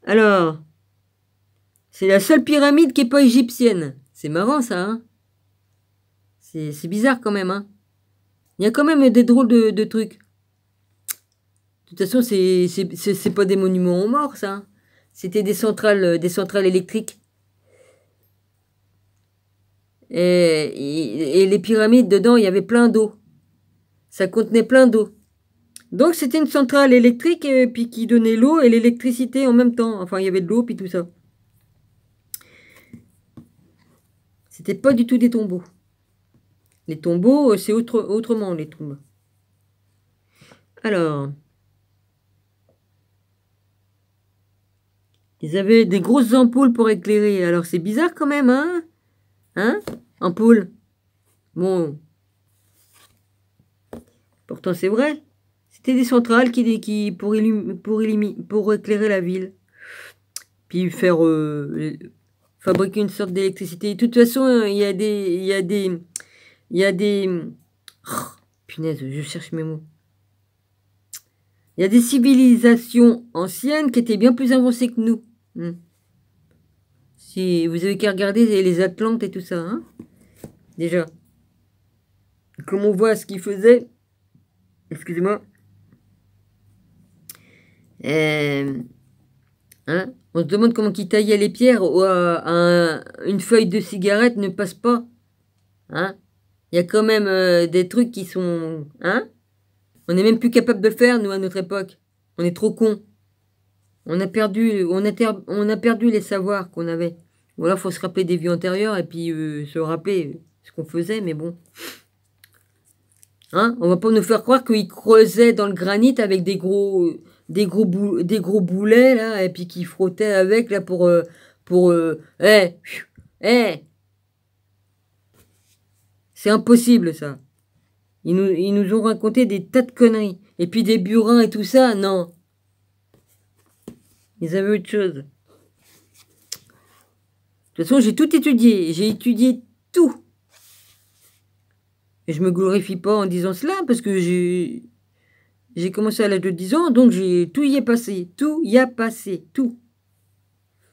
Alors, c'est la seule pyramide qui n'est pas égyptienne. C'est marrant, ça, hein. C'est bizarre quand même, hein. Il y a quand même des drôles de trucs. De toute façon, c'est pas des monuments aux morts, ça. Hein. C'était des centrales électriques. Et les pyramides, dedans, il y avait plein d'eau. Ça contenait plein d'eau. Donc, c'était une centrale électrique puis qui donnait l'eau et l'électricité en même temps. Enfin, il y avait de l'eau puis tout ça. C'était pas du tout des tombeaux. Les tombeaux, c'est autrement, les tombes. Alors, ils avaient des grosses ampoules pour éclairer. Alors, c'est bizarre quand même, hein? Hein? Ampoule. Bon. Pourtant, c'est vrai. C'était des centrales pour éclairer la ville. Puis faire... fabriquer une sorte d'électricité. De toute façon, il y a des... Oh, punaise, je cherche mes mots. Il y a des civilisations anciennes qui étaient bien plus avancées que nous. Si vous avez qu'à regarder les Atlantes et tout ça, hein. Déjà. Comme on voit ce qu'ils faisaient. Excusez-moi. Hein, on se demande comment ils taillaient les pierres ou une feuille de cigarette ne passe pas. Hein. Il y a quand même des trucs qui sont... Hein. On n'est même plus capable de le faire, nous, à notre époque. On est trop cons. On a perdu les savoirs qu'on avait. Ou alors, il faut se rappeler des vies antérieures et puis se rappeler ce qu'on faisait, mais bon. Hein, on va pas nous faire croire qu'ils creusaient dans le granit avec des gros boulets, là, et puis qu'ils frottaient avec, là, c'est impossible, ça. Ils nous ont raconté des tas de conneries. Et puis des burins et tout ça, non. Ils avaient autre chose. De toute façon, j'ai tout étudié. J'ai étudié tout. Et je me glorifie pas en disant cela, parce que j'ai commencé à l'âge de 10 ans, donc tout y est passé. Tout y a passé. Tout.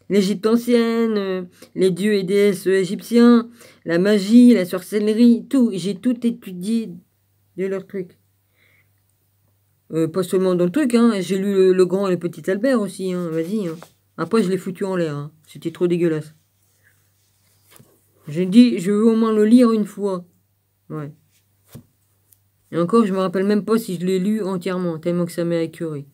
L'Égypte ancienne, les dieux et déesses égyptiens, la magie, la sorcellerie, tout. J'ai tout étudié de leurs trucs. Pas seulement dans le truc, hein. J'ai lu le Grand et le Petit Albert aussi, hein. Vas-y. Hein. Après, je l'ai foutu en l'air. Hein. C'était trop dégueulasse. J'ai dit, je veux au moins le lire une fois. Ouais. Et encore, je me rappelle même pas si je l'ai lu entièrement, tellement que ça m'est écœuré.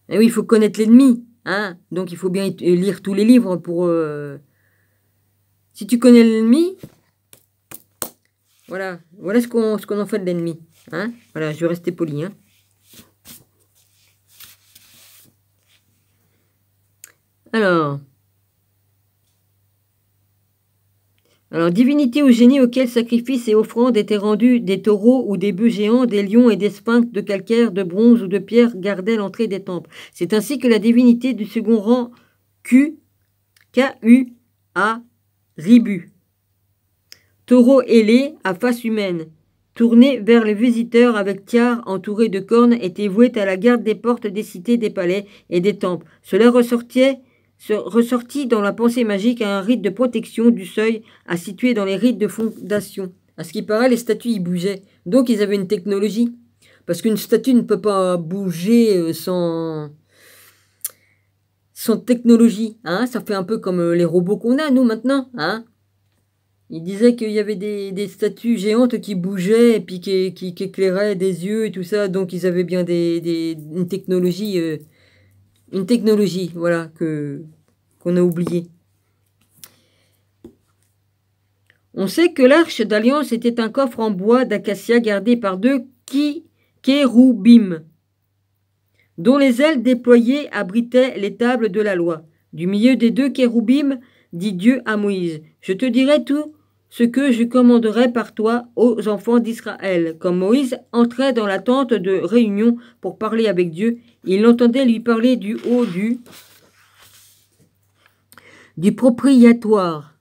Et oui, il faut connaître l'ennemi. Hein. Donc, il faut bien lire tous les livres pour... Si tu connais l'ennemi, voilà ce qu'on en fait de l'ennemi. Hein. Voilà, je vais rester poli. Hein. Alors, divinité ou génie auquel sacrifices et offrandes étaient rendus, des taureaux ou des bœufs géants, des lions et des sphinx de calcaire, de bronze ou de pierre gardaient l'entrée des temples. C'est ainsi que la divinité du second rang K-U-A Ribu, taureau ailé à face humaine, tourné vers les visiteurs avec tiare entouré de cornes, était vouée à la garde des portes des cités, des palais et des temples. Cela ressortit dans la pensée magique à un rite de protection du seuil à situer dans les rites de fondation. À ce qui paraît, les statues y bougeaient. Donc ils avaient une technologie. Parce qu'une statue ne peut pas bouger sans technologie. Hein. Ça fait un peu comme les robots qu'on a, nous, maintenant. Hein. Il disait qu'il y avait des statues géantes qui bougeaient et puis qui éclairaient des yeux et tout ça. Donc ils avaient bien une technologie... voilà, qu'on a oubliée. On sait que l'arche d'alliance était un coffre en bois d'acacia gardé par deux kéroubim, dont les ailes déployées abritaient les tables de la loi. Du milieu des deux kéroubim, dit Dieu à Moïse, « Je te dirai tout ce que je commanderai par toi aux enfants d'Israël. » Comme Moïse entrait dans la tente de réunion pour parler avec Dieu, il l'entendait lui parler du haut du propriatoire.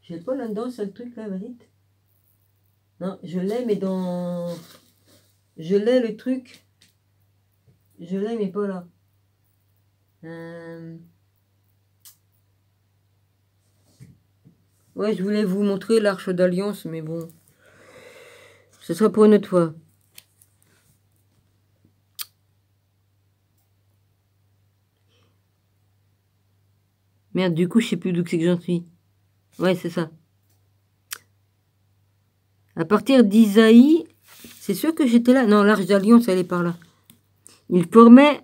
Je l'ai pas là-dedans, c'est le truc là, vite. Non, je l'ai, mais dans... Je l'ai le truc. Je l'ai, mais pas là. Ouais, je voulais vous montrer l'arche d'alliance, mais bon. Ce sera pour une autre fois. Merde, du coup, je sais plus d'où c'est que j'en suis. Ouais, c'est ça. À partir d'Isaïe, c'est sûr que j'étais là. Non, l'arche d'alliance, elle est par là. Il formait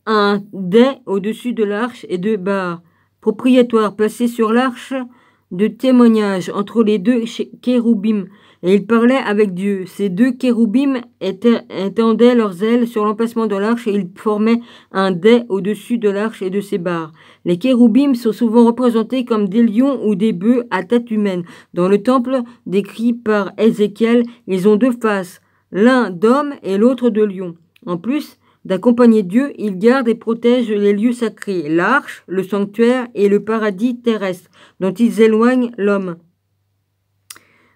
un dais au-dessus de l'arche et deux barres propriétoires placées sur l'arche de témoignage entre les deux kéroubim. Et il parlait avec Dieu. Ces deux kéroubim étendaient leurs ailes sur l'emplacement de l'arche et ils formaient un dais au-dessus de l'arche et de ses barres. Les kéroubim sont souvent représentés comme des lions ou des bœufs à tête humaine. Dans le temple décrit par Ézéchiel, ils ont deux faces, l'un d'homme et l'autre de lion. En plus d'accompagner Dieu, ils gardent et protègent les lieux sacrés, l'arche, le sanctuaire et le paradis terrestre, dont ils éloignent l'homme.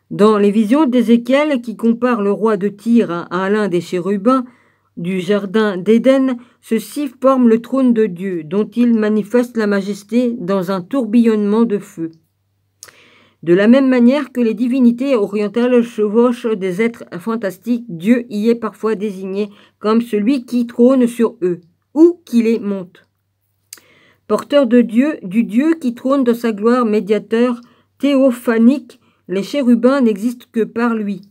Dans les visions d'Ézéchiel, qui compare le roi de Tyr à l'un des chérubins du jardin d'Éden, ceux-ci forment le trône de Dieu, dont il manifeste la majesté dans un tourbillonnement de feu. De la même manière que les divinités orientales chevauchent des êtres fantastiques, Dieu y est parfois désigné comme celui qui trône sur eux, ou qui les monte. Porteur de Dieu, du Dieu qui trône dans sa gloire, médiateur, théophanique, les chérubins n'existent que par lui,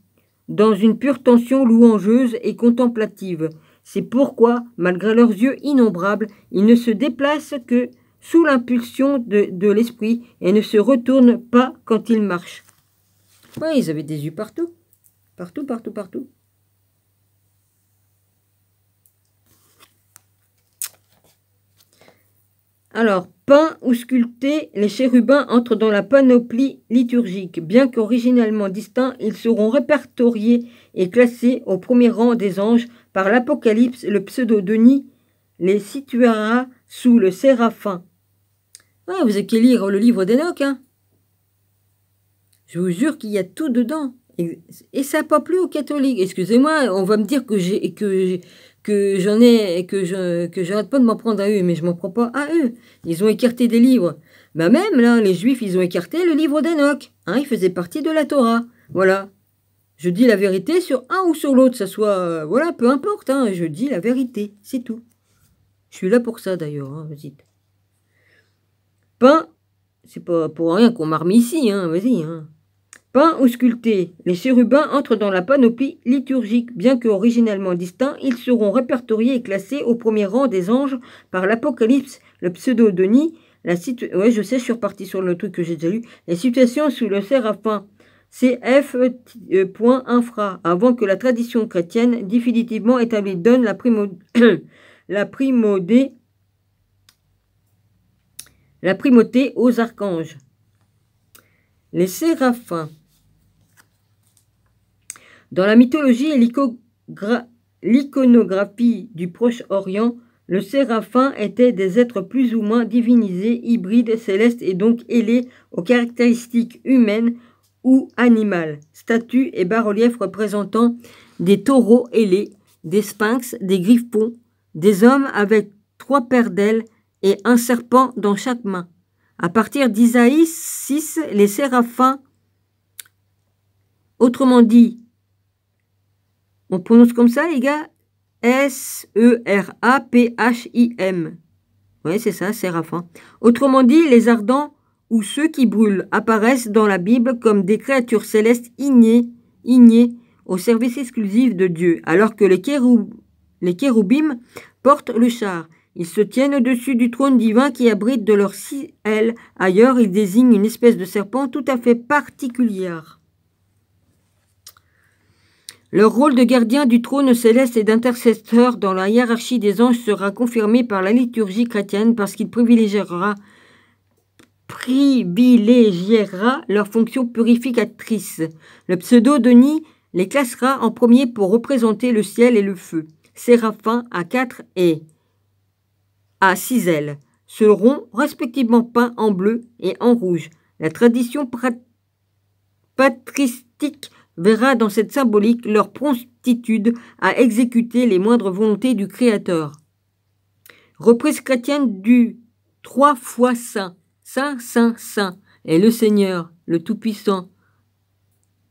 dans une pure tension louangeuse et contemplative. C'est pourquoi, malgré leurs yeux innombrables, ils ne se déplacent que sous l'impulsion de l'esprit et ne se retournent pas quand ils marchent. Ouais, ils avaient des yeux partout. Partout, partout, partout. Alors, peints ou sculptés, les chérubins entrent dans la panoplie liturgique. Bien qu'originellement distincts, ils seront répertoriés et classés au premier rang des anges. Par l'Apocalypse, le pseudo-Denis les situera sous le séraphin. Ah, vous avez qu'à lire le livre d'Enoch, hein. Je vous jure qu'il y a tout dedans. Et ça n'a pas plu aux catholiques. Excusez-moi, on va me dire que j'arrête pas de m'en prendre à eux, mais je m'en prends pas à eux. Ils ont écarté des livres. Bah même là, les juifs, ils ont écarté le livre d'Enoch. Hein, il faisait partie de la Torah. Voilà. Je dis la vérité sur un ou sur l'autre, ça soit... voilà, peu importe, hein, je dis la vérité, c'est tout. Je suis là pour ça, d'ailleurs, hein, vas-y. Peint, c'est pas pour rien qu'on m'a remis ici, hein, vas-y, hein. Peint ou sculpté, les chérubins entrent dans la panoplie liturgique. Bien que originellement distincts, ils seront répertoriés et classés au premier rang des anges par l'Apocalypse, le pseudo-Denis. Ouais, je sais, je suis reparti sur le truc que j'ai déjà lu. Les situations sous le séraphin CF.infra, avant que la tradition chrétienne définitivement établie donne la primauté aux archanges. Les séraphins. Dans la mythologie et l'iconographie du Proche-Orient, le séraphin était des êtres plus ou moins divinisés, hybrides, célestes et donc ailés aux caractéristiques humaines ou animales. Statues et bas-reliefs représentant des taureaux ailés, des sphinx, des griffons, des hommes avec 3 paires d'ailes et un serpent dans chaque main. À partir d'Isaïe 6, les séraphins, autrement dit, on prononce comme ça, les gars, S-E-R-A-P-H-I-M. Oui, c'est ça, séraphin. Autrement dit, les ardents ou ceux qui brûlent apparaissent dans la Bible comme des créatures célestes ignées au service exclusif de Dieu, alors que les kéroubim portent le char. Ils se tiennent au-dessus du trône divin qui abrite de leurs 6 ailes. Ailleurs, ils désignent une espèce de serpent tout à fait particulière. Leur rôle de gardien du trône céleste et d'intercesseur dans la hiérarchie des anges sera confirmé par la liturgie chrétienne parce qu'il privilégiera leur fonction purificatrice. Le pseudo-Denis les classera en premier pour représenter le ciel et le feu. Séraphins à 4 et à 6 ailes seront respectivement peints en bleu et en rouge. La tradition patristique verra dans cette symbolique leur promptitude à exécuter les moindres volontés du Créateur. Reprise chrétienne du 3 fois Saint. Saint, Saint, Saint est le Seigneur, le Tout-Puissant,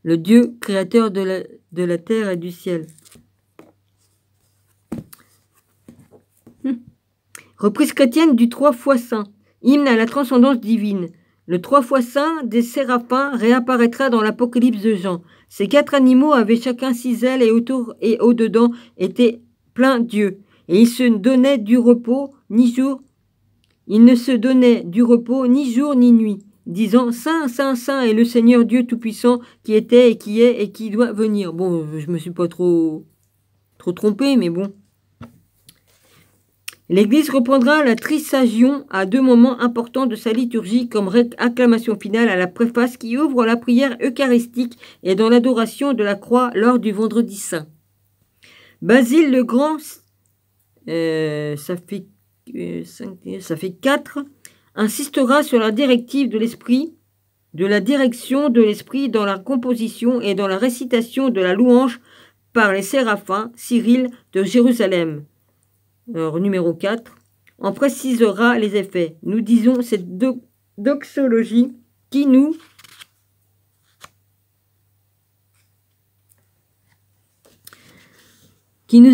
le Dieu créateur de la terre et du ciel. Reprise chrétienne du 3 fois Saint. Hymne à la transcendance divine. Le 3 fois Saint des séraphins réapparaîtra dans l'Apocalypse de Jean. Ces 4 animaux avaient chacun 6 ailes et autour et au-dedans étaient plein d'yeux. Et ils ne se donnaient du repos ni jour ni nuit, disant Saint, Saint, Saint est le Seigneur Dieu Tout-Puissant qui était et qui est et qui doit venir. Bon, je me suis pas trop trompé, mais bon. L'Église reprendra la trisagion à 2 moments importants de sa liturgie comme acclamation finale à la préface qui ouvre la prière eucharistique et dans l'adoration de la croix lors du vendredi saint. Basile le Grand, ça fait 4, insistera sur la directive de l'esprit, de la direction de l'esprit dans la composition et dans la récitation de la louange par les séraphins Cyril de Jérusalem. Alors, numéro 4, en précisera les effets. Nous disons cette doxologie qui nous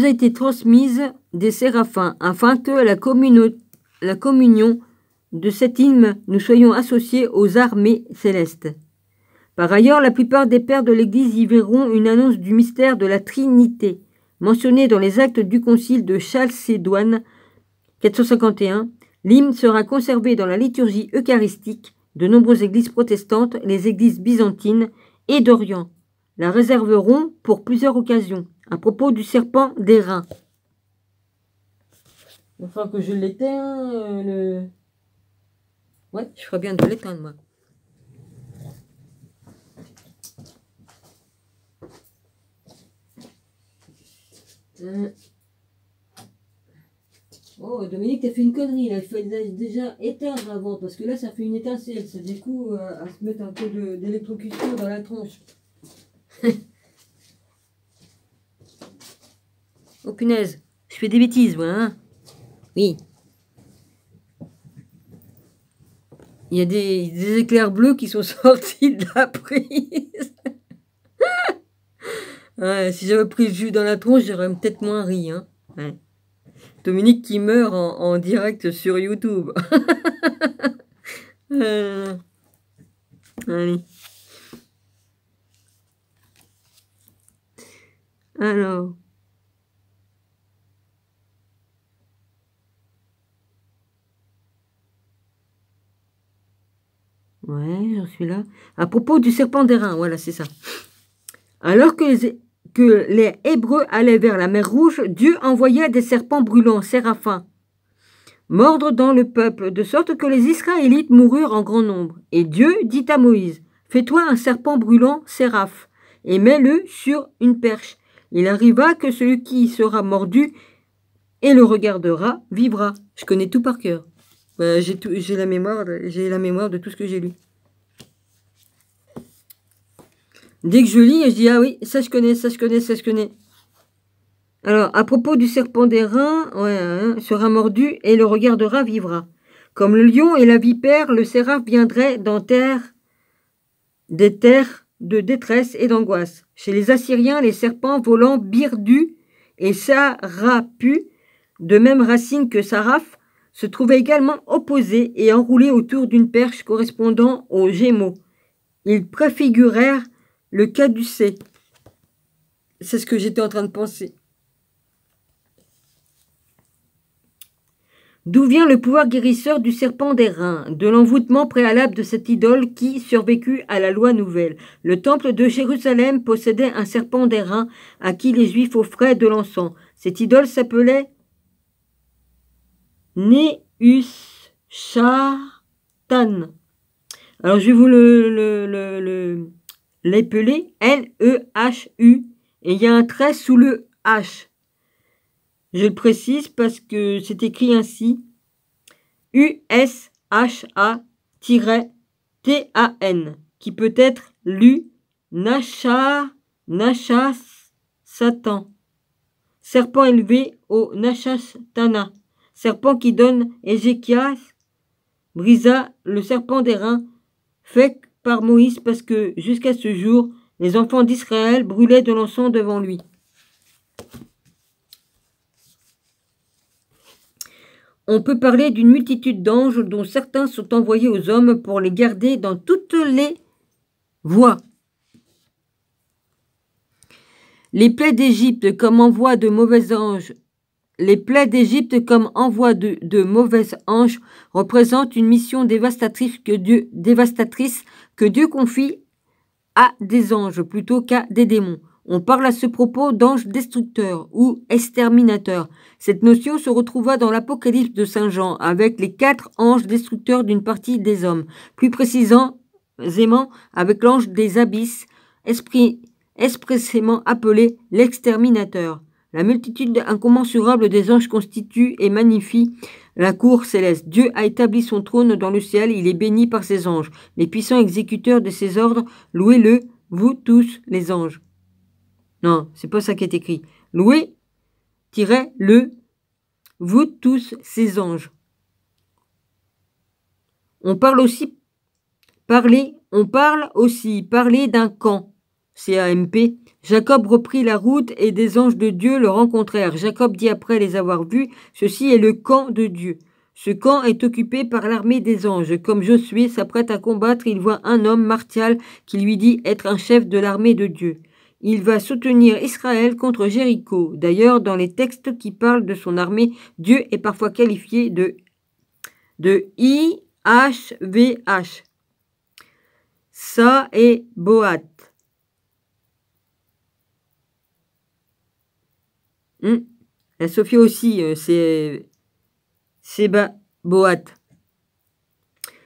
a été transmise des séraphins, afin que la communion de cet hymne nous soyons associés aux armées célestes. Par ailleurs, la plupart des pères de l'Église y verront une annonce du mystère de la Trinité, mentionné dans les actes du concile de Chalcédoine 451, l'hymne sera conservé dans la liturgie eucharistique de nombreuses églises protestantes, les églises byzantines et d'Orient. La réserveront pour plusieurs occasions, à propos du serpent d'airain. Il faudra que je l'éteigne. Ouais, je ferais bien de l'éteindre, moi. Oh, Dominique, t'as fait une connerie, là. Il fallait déjà éteindre avant, parce que là, ça fait une étincelle. Ça du coup à se mettre un peu d'électrocution dans la tronche. Oh, punaise. Je fais des bêtises, moi, hein. Oui. Il y a des éclairs bleus qui sont sortis de la prise. Ouais, si j'avais pris le jus dans la tronche, j'aurais peut-être moins ri. Hein. Ouais. Dominique qui meurt en direct sur YouTube. Allez. Alors. Ouais, j'en suis là. À propos du serpent d'airain, voilà, c'est ça. Alors que les Hébreux allaient vers la mer Rouge, Dieu envoya des serpents brûlants, séraphins, mordre dans le peuple, de sorte que les Israélites moururent en grand nombre. Et Dieu dit à Moïse, fais-toi un serpent brûlant, séraphe, et mets-le sur une perche. Il arriva que celui qui sera mordu et le regardera vivra. Je connais tout par cœur. J'ai la mémoire de tout ce que j'ai lu. Dès que je lis, je dis ah oui, ça je connais, ça je connais, ça je connais. Alors, à propos du serpent d'airain, sera mordu et le regardera vivra. Comme le lion et la vipère, le séraphe viendrait des terres de détresse et d'angoisse. Chez les Assyriens, les serpents volants Birdu et Sarapu, de même racine que Saraph, se trouvaient également opposés et enroulés autour d'une perche correspondant aux Gémeaux. Ils préfigurèrent le caducée. C'est ce que j'étais en train de penser. D'où vient le pouvoir guérisseur du serpent d'airain? De l'envoûtement préalable de cette idole qui survécut à la loi nouvelle. Le temple de Jérusalem possédait un serpent d'airain à qui les Juifs offraient de l'encens. Cette idole s'appelait Nehushtan. Alors je vais vous l'épeler, L-E-H-U, et il y a un trait sous le H. Je le précise parce que c'est écrit ainsi, U-S-H-A-T-A-N, qui peut être lu Nachas Satan, serpent élevé au Nachastana, serpent qui donne Ézéchias, brisa le serpent d'airain, fait par Moïse parce que jusqu'à ce jour, les enfants d'Israël brûlaient de l'encens devant lui. On peut parler d'une multitude d'anges dont certains sont envoyés aux hommes pour les garder dans toutes les voies. Les plaies d'Égypte comme envoi de mauvais anges, mauvais anges représentent une mission dévastatrice que Dieu confie à des anges plutôt qu'à des démons. On parle à ce propos d'anges destructeurs ou exterminateurs. Cette notion se retrouva dans l'Apocalypse de Saint Jean avec les 4 anges destructeurs d'une partie des hommes, plus précisément avec l'ange des abysses, expressément appelé l'exterminateur. La multitude incommensurable des anges constitue et magnifie la cour céleste. Dieu a établi son trône dans le ciel, il est béni par ses anges. Les puissants exécuteurs de ses ordres, louez-le, vous tous les anges. Non, c'est pas ça qui est écrit. Louez-le, vous tous ces anges. On parle aussi parler d'un camp, C-A-M-P. Jacob reprit la route et des anges de Dieu le rencontrèrent. Jacob dit après les avoir vus, ceci est le camp de Dieu. Ce camp est occupé par l'armée des anges. Comme Josué s'apprête à combattre, il voit un homme martial qui lui dit être un chef de l'armée de Dieu. Il va soutenir Israël contre Jéricho. D'ailleurs, dans les textes qui parlent de son armée, Dieu est parfois qualifié de IHVH. Ça est Boat. La Sophie aussi, c'est Boat.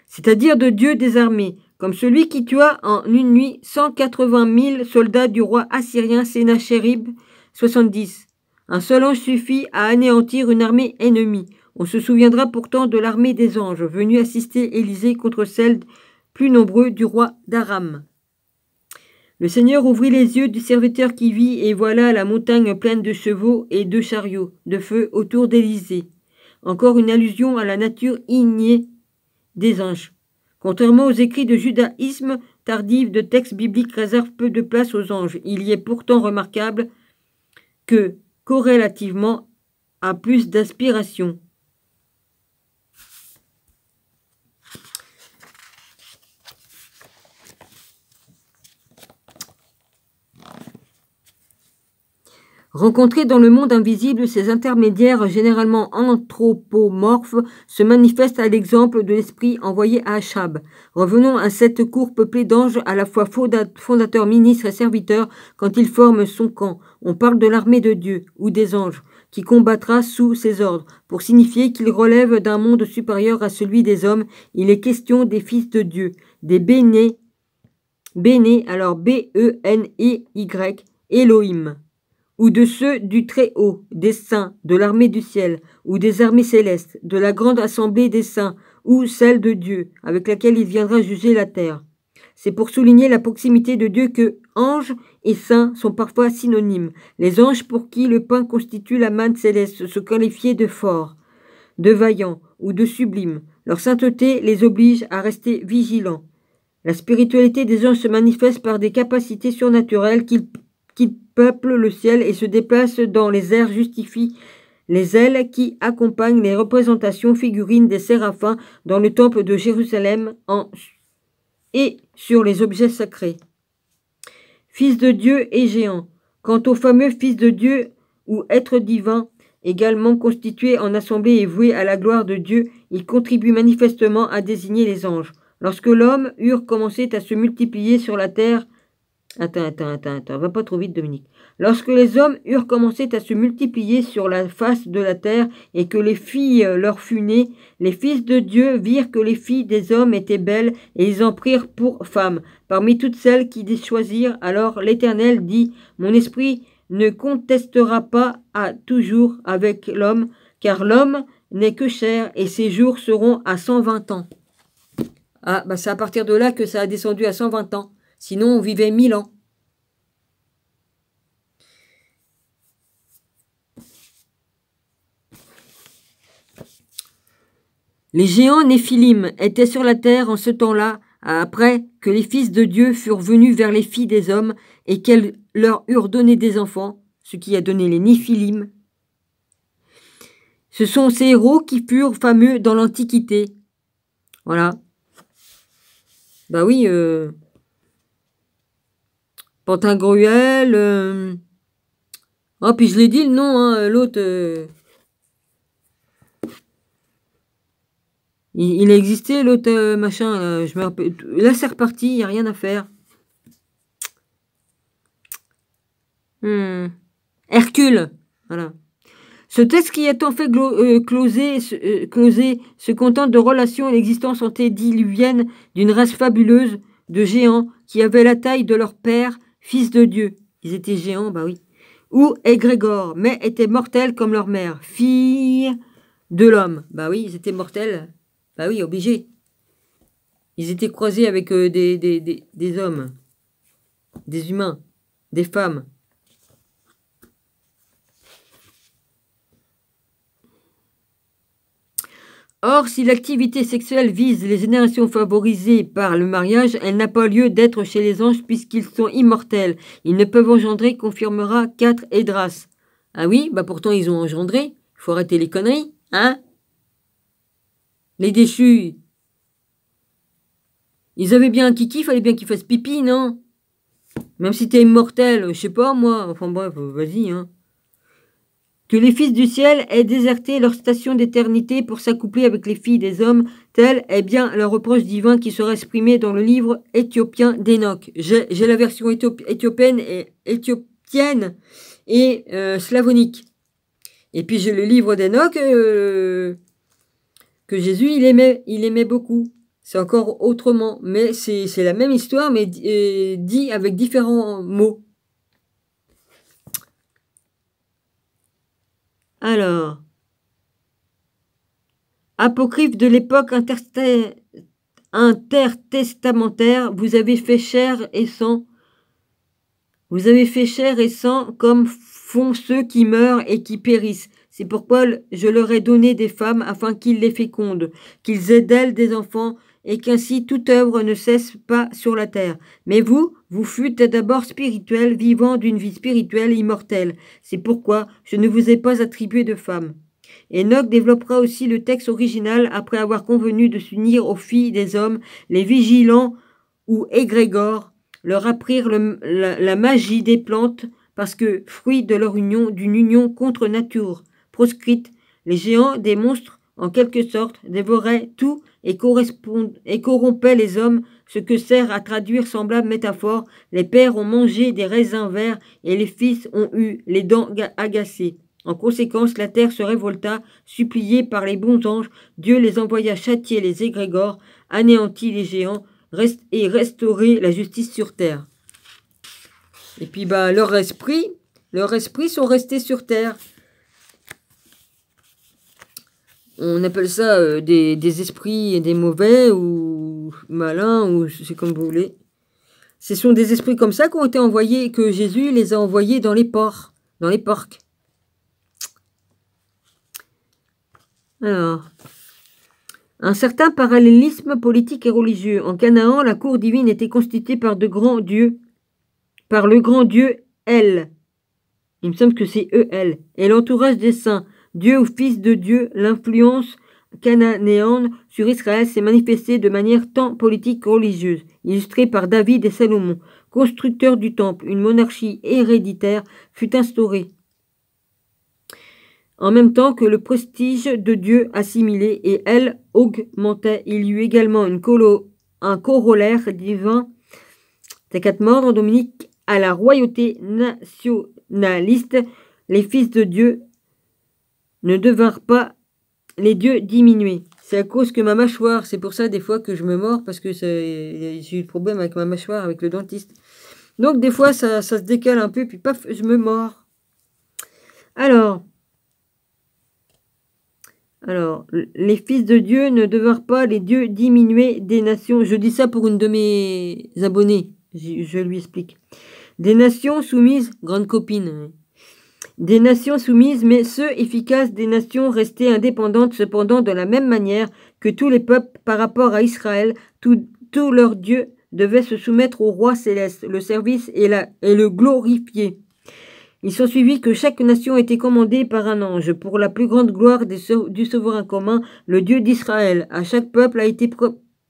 C'est-à-dire de Dieu des armées, comme celui qui tua en une nuit 180 000 soldats du roi assyrien Sénachérib 70. Un seul ange suffit à anéantir une armée ennemie. On se souviendra pourtant de l'armée des anges venus assister Élisée contre celle plus nombreux du roi d'Aram. Le Seigneur ouvrit les yeux du serviteur qui vit, et voilà la montagne pleine de chevaux et de chariots de feu autour d'Élysée. Encore une allusion à la nature ignée des anges. Contrairement aux écrits de judaïsme tardive de textes bibliques réserve peu de place aux anges. Il y est pourtant remarquable que, corrélativement, a plus d'aspiration. Rencontrés dans le monde invisible, ces intermédiaires, généralement anthropomorphes, se manifestent à l'exemple de l'esprit envoyé à Achab. Revenons à cette cour peuplée d'anges à la fois fondateurs, ministres et serviteurs quand ils forment son camp. On parle de l'armée de Dieu, ou des anges, qui combattra sous ses ordres. Pour signifier qu'ils relèvent d'un monde supérieur à celui des hommes, il est question des fils de Dieu, des béné, alors B-E-N-E-Y, Elohim, ou de ceux du Très-Haut, des saints, de l'armée du ciel, ou des armées célestes, de la grande assemblée des saints, ou celle de Dieu, avec laquelle il viendra juger la terre. C'est pour souligner la proximité de Dieu que anges et saints sont parfois synonymes. Les anges pour qui le pain constitue la manne céleste se qualifiaient de forts, de vaillants ou de sublimes. Leur sainteté les oblige à rester vigilants. La spiritualité des anges se manifeste par des capacités surnaturelles qu'ils peuplent le ciel et se déplacent dans les airs justifient les ailes qui accompagnent les représentations figurines des séraphins dans le temple de Jérusalem et sur les objets sacrés. Fils de Dieu et géant. Quant au fameux Fils de Dieu ou être divin, également constitué en assemblée et voué à la gloire de Dieu, il contribue manifestement à désigner les anges. Lorsque l'homme eurent commencé à se multiplier sur la terre, Attends, va pas trop vite, Dominique. Lorsque les hommes eurent commencé à se multiplier sur la face de la terre et que les filles leur furent nées, les fils de Dieu virent que les filles des hommes étaient belles et ils en prirent pour femmes. Parmi toutes celles qui les choisirent, alors l'Éternel dit, « Mon esprit ne contestera pas à toujours avec l'homme, car l'homme n'est que chair et ses jours seront à 120 ans. » Ah, bah c'est à partir de là que ça a descendu à 120 ans. Sinon, on vivait 1000 ans. Les géants Néphilim étaient sur la terre en ce temps-là, après que les fils de Dieu furent venus vers les filles des hommes et qu'elles leur eurent donné des enfants, ce qui a donné les Néphilim. Ce sont ces héros qui furent fameux dans l'Antiquité. Voilà. Bah oui, Pantagruel. Oh, puis je l'ai dit le nom, hein, l'autre. Il a existé l'autre machin. Je me rappelle. Là, c'est reparti, il n'y a rien à faire. Hercule. Voilà. Ce texte qui est en fait closé se contente de relations et l'existence antédiluvienne d'une race fabuleuse de géants qui avaient la taille de leur père, fils de Dieu. Ils étaient géants, bah oui. Ou égrégores, mais étaient mortels comme leur mère, fille de l'homme. Bah oui, ils étaient mortels. Bah oui, obligés. Ils étaient croisés avec des hommes, des humains, des femmes. Or, si l'activité sexuelle vise les générations favorisées par le mariage, elle n'a pas lieu d'être chez les anges puisqu'ils sont immortels. Ils ne peuvent engendrer, confirmera 4 Esdras. Ah oui, bah pourtant ils ont engendré. Il faut arrêter les conneries, hein? Les déchus. Ils avaient bien un kiki, fallait bien qu'ils fassent pipi, non? Même si t'es immortel, je sais pas moi. Enfin bref, vas-y, hein. Que les fils du ciel aient déserté leur station d'éternité pour s'accoupler avec les filles des hommes, tel est bien le reproche divin qui sera exprimé dans le livre éthiopien d'Enoch. J'ai la version éthiopienne et slavonique. Et puis j'ai le livre d'Enoch que Jésus il aimait beaucoup. C'est encore autrement, mais c'est la même histoire, mais dit avec différents mots. Alors, apocryphe de l'époque intertestamentaire, vous avez fait chair et sang. Vous avez fait chair et sang comme font ceux qui meurent et qui périssent. C'est pourquoi je leur ai donné des femmes afin qu'ils les fécondent, qu'ils aient d'elles des enfants et qu'ainsi toute œuvre ne cesse pas sur la terre. Mais vous, vous fûtes d'abord spirituels, vivant d'une vie spirituelle immortelle. C'est pourquoi je ne vous ai pas attribué de femme. Enoch développera aussi le texte original après avoir convenu de s'unir aux filles des hommes, les vigilants ou égrégores, leur apprirent la magie des plantes parce que, fruit de leur union, d'une union contre nature proscrite, les géants des monstres, en quelque sorte, dévoraient tout et corrompaient les hommes, ce que sert à traduire semblable métaphore. Les pères ont mangé des raisins verts et les fils ont eu les dents agacées. En conséquence, la terre se révolta, suppliée par les bons anges. Dieu les envoya châtier les égrégores, anéantit les géants et restaurer la justice sur terre. Et puis leurs esprits sont restés sur terre. On appelle ça des esprits des mauvais ou malins, ou c'est comme vous voulez. Ce sont des esprits comme ça qui ont été envoyés, que Jésus les a envoyés dans les porcs, dans les porcs. Alors, un certain parallélisme politique et religieux. En Canaan, la cour divine était constituée par le grand dieu El. Il me semble que c'est El. Et l'entourage des saints, Dieu ou fils de Dieu, l'influence cananéenne sur Israël s'est manifestée de manière tant politique que religieuse, illustrée par David et Salomon. Constructeurs du temple, une monarchie héréditaire fut instaurée. En même temps que le prestige de Dieu assimilé et elle augmentait, il y eut également un corollaire divin, des quatre morts Dominique, à la royauté nationaliste. Les fils de Dieu ne devinrent pas les dieux diminués. C'est à cause que ma mâchoire, c'est pour ça des fois que je me mords, parce que j'ai eu le problème avec ma mâchoire, avec le dentiste. Donc des fois ça se décale un peu, puis paf, je me mords. Alors, les fils de Dieu ne devinrent pas les dieux diminués des nations. Je dis ça pour une de mes abonnés. Je lui explique. Des nations soumises, grande copine. Des nations soumises, mais ceux efficaces des nations restées indépendantes, cependant de la même manière que tous les peuples par rapport à Israël, tous leurs dieux devaient se soumettre au roi céleste, le service et le glorifier. Il s'ensuivit que chaque nation était commandée par un ange pour la plus grande gloire du souverain commun, le Dieu d'Israël. À chaque peuple a été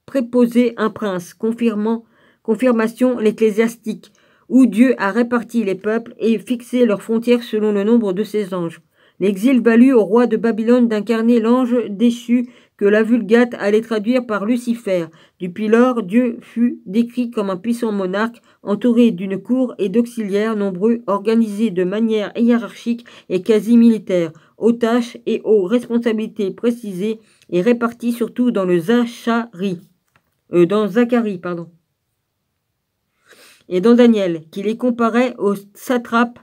préposé un prince, confirmation l'ecclésiastique, où Dieu a réparti les peuples et fixé leurs frontières selon le nombre de ses anges. L'exil valut au roi de Babylone d'incarner l'ange déchu que la Vulgate allait traduire par Lucifer. Depuis lors, Dieu fut décrit comme un puissant monarque, entouré d'une cour et d'auxiliaires nombreux, organisés de manière hiérarchique et quasi militaire, aux tâches et aux responsabilités précisées et répartis surtout dans Zacharie, et dans Daniel, qui les comparait aux satrapes.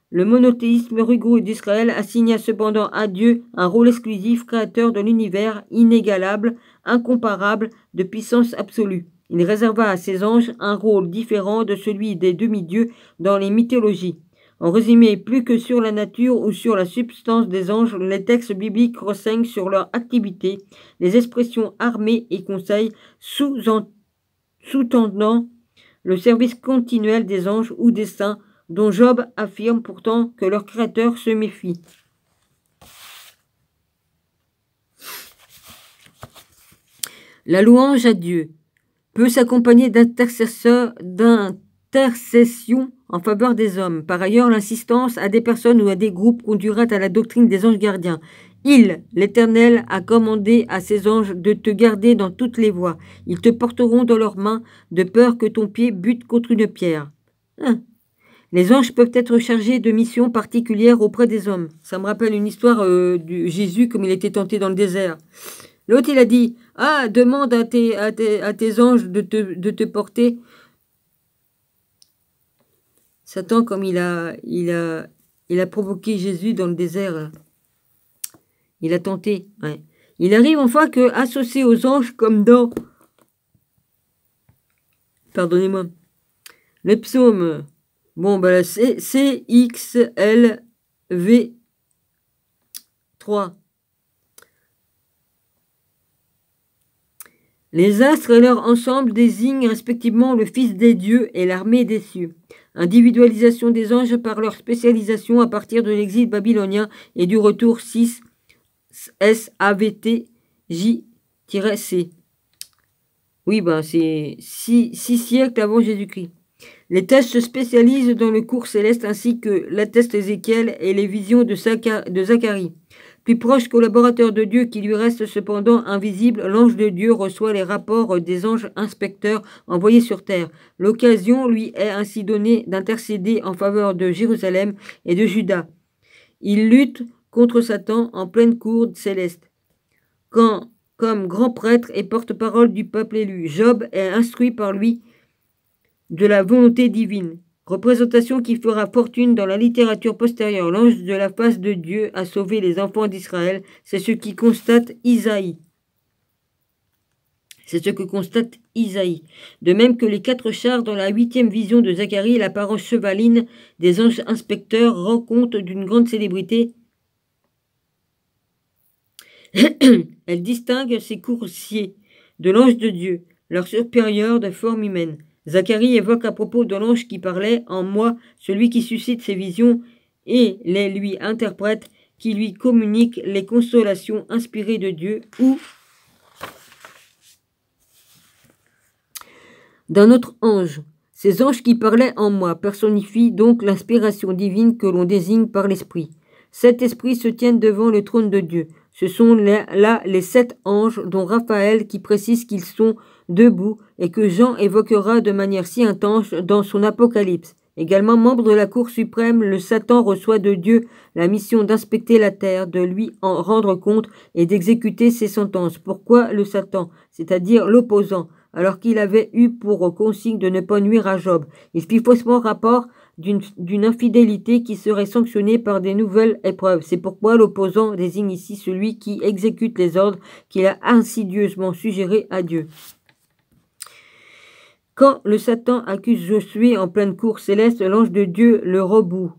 Le monothéisme rigoureux d'Israël assigna cependant à Dieu un rôle exclusif, créateur de l'univers, inégalable, incomparable, de puissance absolue. Il réserva à ses anges un rôle différent de celui des demi-dieux dans les mythologies. En résumé, plus que sur la nature ou sur la substance des anges, les textes bibliques renseignent sur leur activité, les expressions armées et conseils sous-tendant le service continuel des anges ou des saints, dont Job affirme pourtant que leur créateur se méfie. La louange à Dieu peut s'accompagner d'intercession en faveur des hommes. Par ailleurs, l'insistance à des personnes ou à des groupes conduira à la doctrine des anges gardiens. L'Éternel, a commandé à ses anges de te garder dans toutes les voies. Ils te porteront dans leurs mains, de peur que ton pied bute contre une pierre. Les anges peuvent être chargés de missions particulières auprès des hommes. Ça me rappelle une histoire de Jésus comme il était tenté dans le désert. L'autre, il a dit, demande à tes anges de te porter. Satan, comme il a provoqué Jésus dans le désert. Il a tenté. Ouais. Il arrive enfin que, associé aux anges, comme dans... Pardonnez-moi. Le psaume... Bon, c'est CXLV 3. Les astres et leur ensemble désignent respectivement le Fils des dieux et l'armée des cieux. Individualisation des anges par leur spécialisation à partir de l'exil babylonien et du retour 6 SAVT J-C. Oui, ben c'est 6 siècles avant Jésus-Christ. Les tests se spécialisent dans le cours céleste ainsi que l'atteste Ézéchiel et les visions de Zacharie. Plus proche collaborateur de Dieu qui lui reste cependant invisible, l'ange de Dieu reçoit les rapports des anges inspecteurs envoyés sur terre. L'occasion lui est ainsi donnée d'intercéder en faveur de Jérusalem et de Juda. Il lutte contre Satan en pleine cour céleste. Comme grand prêtre et porte-parole du peuple élu, Job est instruit par lui de la volonté divine. Représentation qui fera fortune dans la littérature postérieure. L'ange de la face de Dieu a sauvé les enfants d'Israël. C'est ce qui constate Isaïe. C'est ce que constate Isaïe. De même que les 4 chars dans la 8e vision de Zacharie, l'apparence chevaline des anges inspecteurs rend compte d'une grande célébrité. Elle distingue ces coursiers de l'ange de Dieu, leur supérieur de forme humaine. Zacharie évoque à propos de l'ange qui parlait en moi, celui qui suscite ses visions et les lui interprète, qui lui communique les consolations inspirées de Dieu ou d'un autre ange. Ces anges qui parlaient en moi personnifient donc l'inspiration divine que l'on désigne par l'esprit. 7 esprits se tiennent devant le trône de Dieu. Ce sont là les 7 anges dont Raphaël qui précise qu'ils sont debout et que Jean évoquera de manière si intense dans son Apocalypse. Également membre de la Cour suprême, le Satan reçoit de Dieu la mission d'inspecter la terre, de lui en rendre compte et d'exécuter ses sentences. Pourquoi le Satan, c'est-à-dire l'opposant, alors qu'il avait eu pour consigne de ne pas nuire à Job? Il fit faussement rapport d'une infidélité qui serait sanctionnée par des nouvelles épreuves. C'est pourquoi l'opposant désigne ici celui qui exécute les ordres qu'il a insidieusement suggérés à Dieu. Quand le Satan accuse Josué en pleine cour céleste, l'ange de Dieu le rabroue.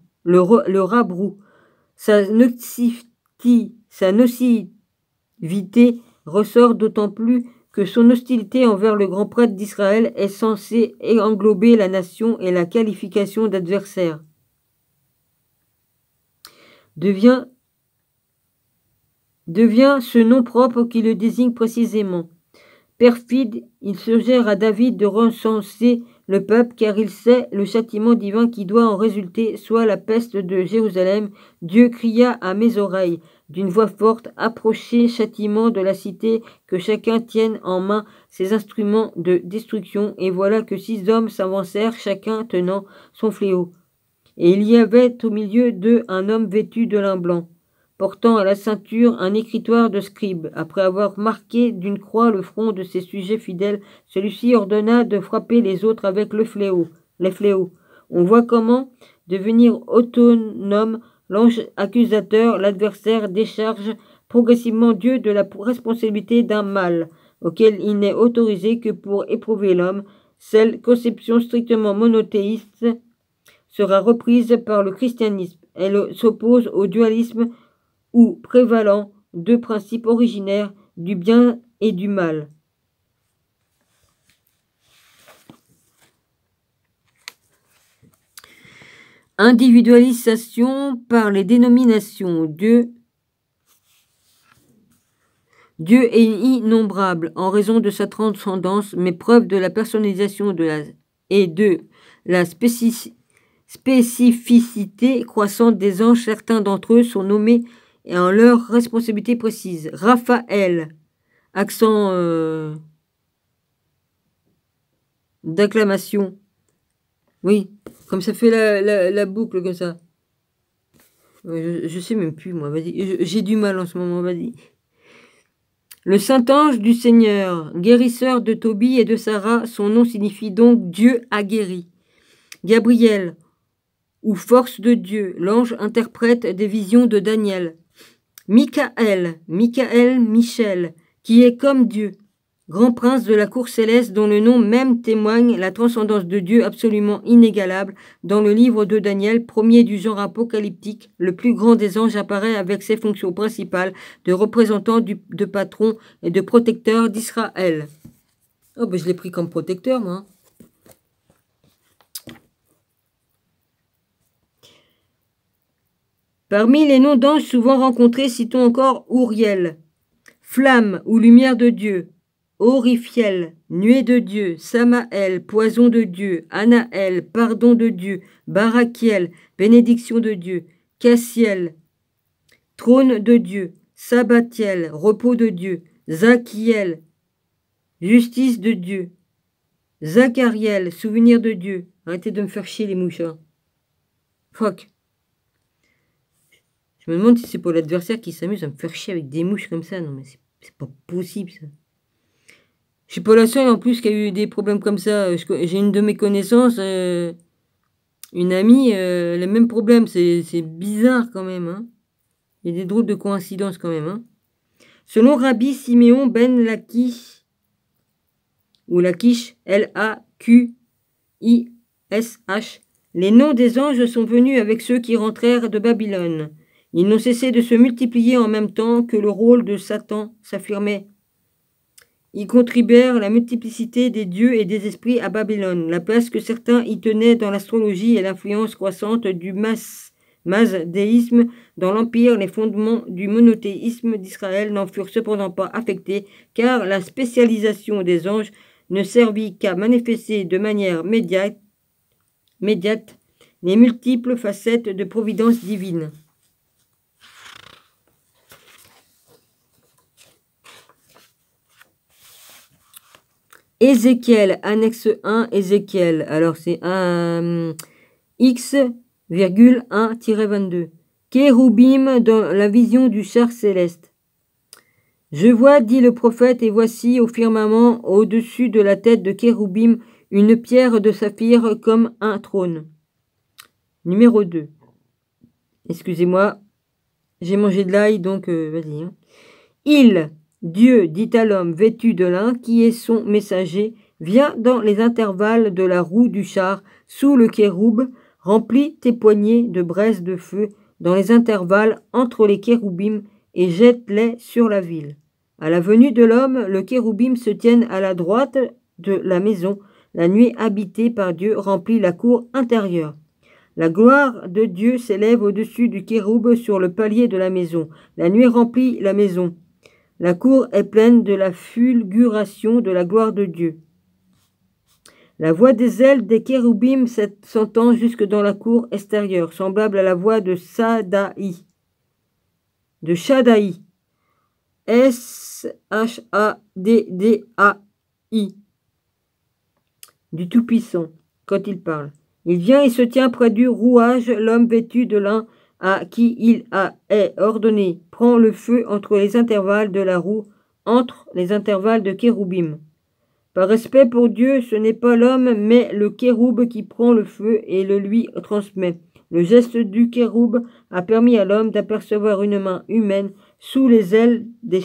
Sa nocivité ressort d'autant plus que son hostilité envers le grand prêtre d'Israël est censée englober la nation et la qualification d'adversaire. Devient ce nom propre qui le désigne précisément. Perfide, il suggère à David de recenser le peuple car il sait le châtiment divin qui doit en résulter, soit la peste de Jérusalem. Dieu cria à mes oreilles d'une voix forte, approchez châtiment de la cité, que chacun tienne en main ses instruments de destruction. Et voilà que 6 hommes s'avancèrent, chacun tenant son fléau. Et il y avait au milieu d'eux un homme vêtu de lin blanc, portant à la ceinture un écritoire de scribe. Après avoir marqué d'une croix le front de ses sujets fidèles, celui-ci ordonna de frapper les autres avec les fléaux. On voit comment devenir autonome l'ange accusateur, l'adversaire décharge progressivement Dieu de la responsabilité d'un mal, auquel il n'est autorisé que pour éprouver l'homme. Cette conception strictement monothéiste sera reprise par le christianisme. Elle s'oppose au dualisme ou prévalant 2 principes originaires du bien et du mal. Individualisation par les dénominations. Dieu est innombrable en raison de sa transcendance, mais preuve de la personnalisation et de la spécificité croissante des anges. Certains d'entre eux sont nommés et en leur responsabilité précise. Raphaël, accent d'acclamation. Oui, comme ça fait la boucle comme ça. Je sais même plus, moi, vas-y. J'ai du mal en ce moment, vas-y. Le Saint-Ange du Seigneur, guérisseur de Tobie et de Sarah, son nom signifie donc Dieu a guéri. Gabriel, ou force de Dieu, l'ange interprète des visions de Daniel. Michael, Michel, qui est comme Dieu, grand prince de la cour céleste dont le nom même témoigne la transcendance de Dieu absolument inégalable. Dans le livre de Daniel, premier du genre apocalyptique, le plus grand des anges apparaît avec ses fonctions principales de représentant de patron et de protecteur d'Israël. Oh, ben je l'ai pris comme protecteur, moi. Parmi les noms d'anges souvent rencontrés, citons encore Uriel, flamme ou lumière de Dieu, Orifiel, nuée de Dieu, Samaël, poison de Dieu, Anaël, pardon de Dieu, Barakiel, bénédiction de Dieu, Cassiel, trône de Dieu, Sabbatiel, repos de Dieu, Zachiel, justice de Dieu, Zachariel, souvenir de Dieu. Arrêtez de me faire chier les mouches. Hein. Fuck. Je me demande si c'est pour l'adversaire qui s'amuse à me faire chier avec des mouches comme ça. Non mais c'est pas possible ça. Je suis pas la seule en plus qui a eu des problèmes comme ça. J'ai une de mes connaissances, une amie, le même problème. C'est bizarre quand même. Hein. Il y a des drôles de coïncidences quand même. Hein. Selon Rabbi Siméon ben Lakish, ou Lakish, L-A-Q-I-S-H, les noms des anges sont venus avec ceux qui rentrèrent de Babylone. Ils n'ont cessé de se multiplier en même temps que le rôle de Satan s'affirmait. Ils contribuèrent à la multiplicité des dieux et des esprits à Babylone. La place que certains y tenaient dans l'astrologie et l'influence croissante du mazdéisme dans l'Empire, les fondements du monothéisme d'Israël n'en furent cependant pas affectés, car la spécialisation des anges ne servit qu'à manifester de manière médiate les multiples facettes de providence divine. Ézéchiel, annexe 1, Ézéchiel. Alors c'est un X,1-22. Kéroubim dans la vision du char céleste. Je vois, dit le prophète, et voici au firmament, au-dessus de la tête de Kéroubim, une pierre de saphir comme un trône. Numéro 2. Excusez-moi, j'ai mangé de l'ail, donc vas-y. Hein. Il, Dieu, dit à l'homme vêtu de lin, qui est son messager, vient dans les intervalles de la roue du char, sous le kéroub, remplit tes poignets de braise de feu, dans les intervalles entre les kéroubim, et jette-les sur la ville. À la venue de l'homme, le kéroubim se tiennent à la droite de la maison. La nuée habitée par Dieu remplit la cour intérieure. La gloire de Dieu s'élève au-dessus du kéroub sur le palier de la maison. La nuée remplit la maison. La cour est pleine de la fulguration de la gloire de Dieu. La voix des ailes des kéroubim s'entend jusque dans la cour extérieure, semblable à la voix de Shadaï. S-H-A-D-D-A-I. Du Tout-Puissant, quand il parle. Il vient et se tient près du rouage, l'homme vêtu de lin, à qui il est ordonné, prend le feu entre les intervalles de la roue, entre les intervalles de kéroubim. Par respect pour Dieu, ce n'est pas l'homme, mais le kéroub qui prend le feu et le lui transmet. Le geste du kéroub a permis à l'homme d'apercevoir une main humaine sous les ailes des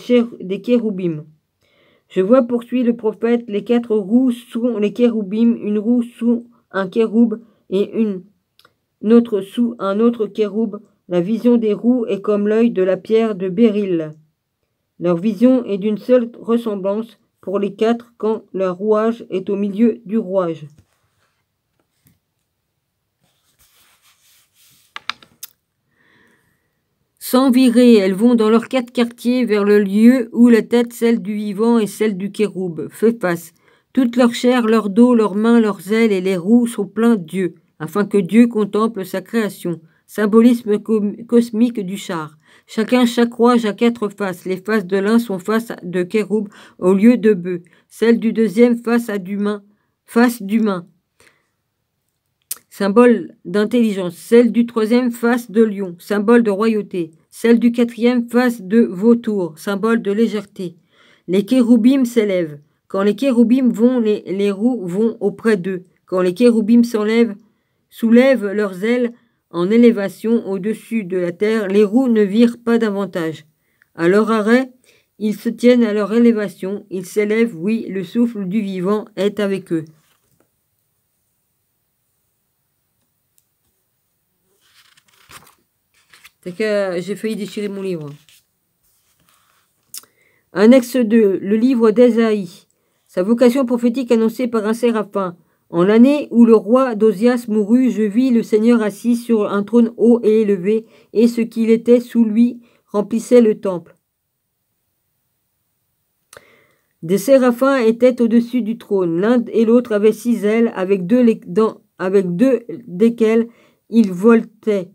kéroubim. Je vois, poursuit le prophète, les 4 roues sous les kéroubim, une roue sous un kéroub et une autre sous un autre kéroub. La vision des roues est comme l'œil de la pierre de Béryl. Leur vision est d'une seule ressemblance pour les 4 quand leur rouage est au milieu du rouage. Sans virer, elles vont dans leurs 4 quartiers vers le lieu où la tête, celle du vivant et celle du kéroub, fait face. Toute leur chair, leur dos, leurs mains, leurs ailes et les roues sont pleins de Dieu, afin que Dieu contemple sa création. Symbolisme cosmique du char. Chacun, chaque rouage a 4 faces. Les faces de l'un sont faces de kéroub au lieu de bœuf. Celle du deuxième face d'humain. Symbole d'intelligence. Celle du troisième face de lion. Symbole de royauté. Celle du quatrième face de vautour. Symbole de légèreté. Les kéroubim s'élèvent. Quand les kéroubim vont, les roues vont auprès d'eux. Quand les kéroubim soulèvent leurs ailes en élévation au-dessus de la terre, les roues ne virent pas davantage. À leur arrêt, ils se tiennent à leur élévation, ils s'élèvent, oui, le souffle du vivant est avec eux. C'est que j'ai failli déchirer mon livre. Annexe 2, le livre d'Ésaïe. Sa vocation prophétique annoncée par un séraphin. En l'année où le roi d'Ozias mourut, je vis le Seigneur assis sur un trône haut et élevé, et ce qu'il était sous lui remplissait le temple. Des séraphins étaient au-dessus du trône. L'un et l'autre avaient 6 ailes, avec deux desquelles ils voilaient,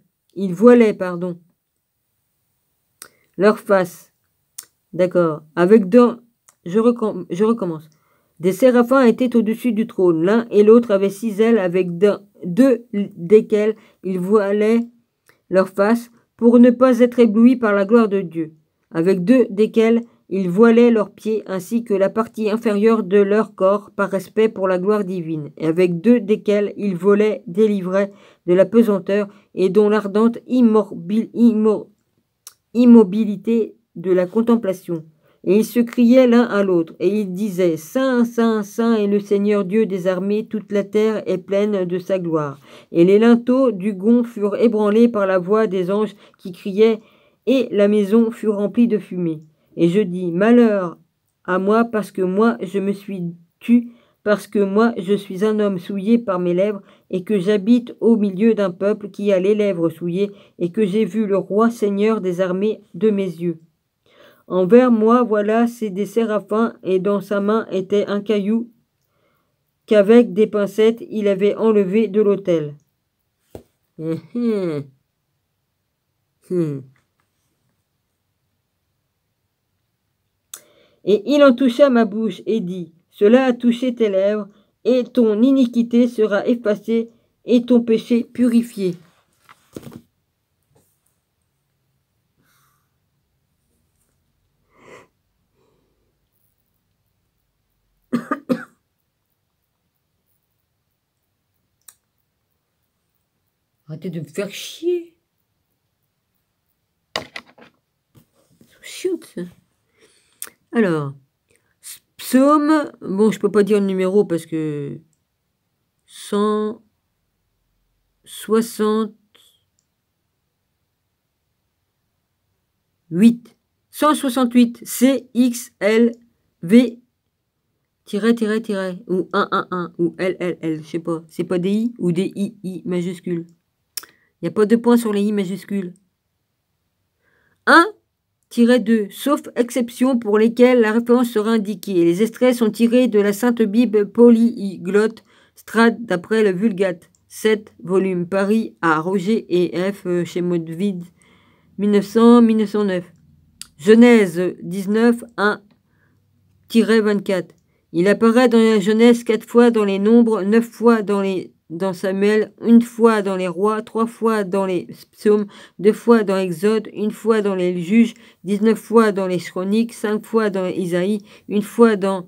leur face. D'accord. Je recommence. Des séraphins étaient au-dessus du trône. L'un et l'autre avaient 6 ailes, avec deux desquelles ils voilaient leur face, pour ne pas être éblouis par la gloire de Dieu. Avec deux desquelles ils voilaient leurs pieds, ainsi que la partie inférieure de leur corps, par respect pour la gloire divine. Et avec deux desquelles ils volaient, délivraient de la pesanteur, et dont l'ardente immobilité de la contemplation. Et ils se criaient l'un à l'autre, et ils disaient: Saint, Saint, Saint est le Seigneur Dieu des armées, toute la terre est pleine de sa gloire. Et les linteaux du gond furent ébranlés par la voix des anges qui criaient, et la maison fut remplie de fumée. Et je dis: Malheur à moi, parce que moi je me suis tu, parce que moi je suis un homme souillé par mes lèvres, et que j'habite au milieu d'un peuple qui a les lèvres souillées, et que j'ai vu le roi Seigneur des armées de mes yeux. Envers moi, voilà, c'est des séraphins, et dans sa main était un caillou qu'avec des pincettes il avait enlevé de l'autel. Et il en toucha ma bouche et dit: Cela a touché tes lèvres, et ton iniquité sera effacée, et ton péché purifié. Arrêtez de me faire chier. Chut. Alors, psaume, bon, je peux pas dire le numéro parce que 168. 168 CXLV ou 111 ou LLL, je sais pas. C'est pas des I ou des II majuscules. Il n'y a pas de point sur les I majuscules. 1-2, sauf exception pour lesquelles la référence sera indiquée. Les extraits sont tirés de la Sainte Bible polyglotte Strad d'après le Vulgate. 7 volumes, Paris à Roger et F. chez Modvide, 1900-1909. Genèse 19, 1-24. Il apparaît dans la Genèse 4 fois dans les Nombres, 9 fois dans Samuel, 1 fois dans les Rois, 3 fois dans les Psaumes, 2 fois dans l'Exode, 1 fois dans les Juges, 19 fois dans les Chroniques, 5 fois dans Isaïe, 1 fois dans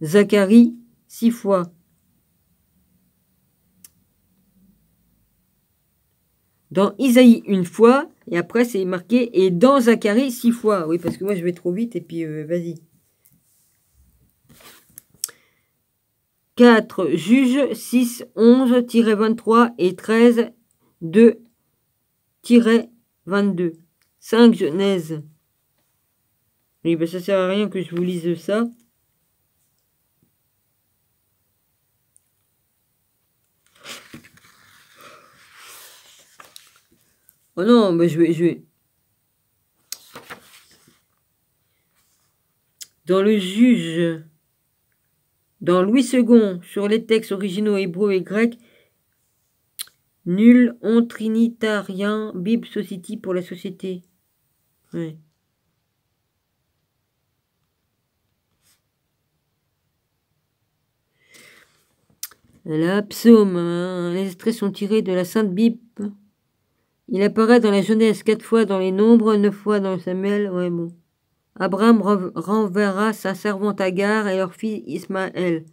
Zacharie, 6 fois. Dans Isaïe 1 fois, et après c'est marqué, et dans Zacharie 6 fois. Oui, parce que moi je vais trop vite, et puis vas-y. 4 Juges 6, 11-23 et 13, 2-22. 5 Genèse. Oui, ben ça sert à rien que je vous lise ça. Oh non, mais je vais. Dans le Juge, dans Louis II, sur les textes originaux hébreux et grecs, nul on trinitarien, Bible Society pour la société. Ouais. La psaume, hein, les extraits sont tirés de la Sainte Bible. Il apparaît dans la Genèse 4 fois dans les Nombres, 9 fois dans Samuel. Ouais, bon. Abraham renverra sa servante Agar et leur fils Ismaël.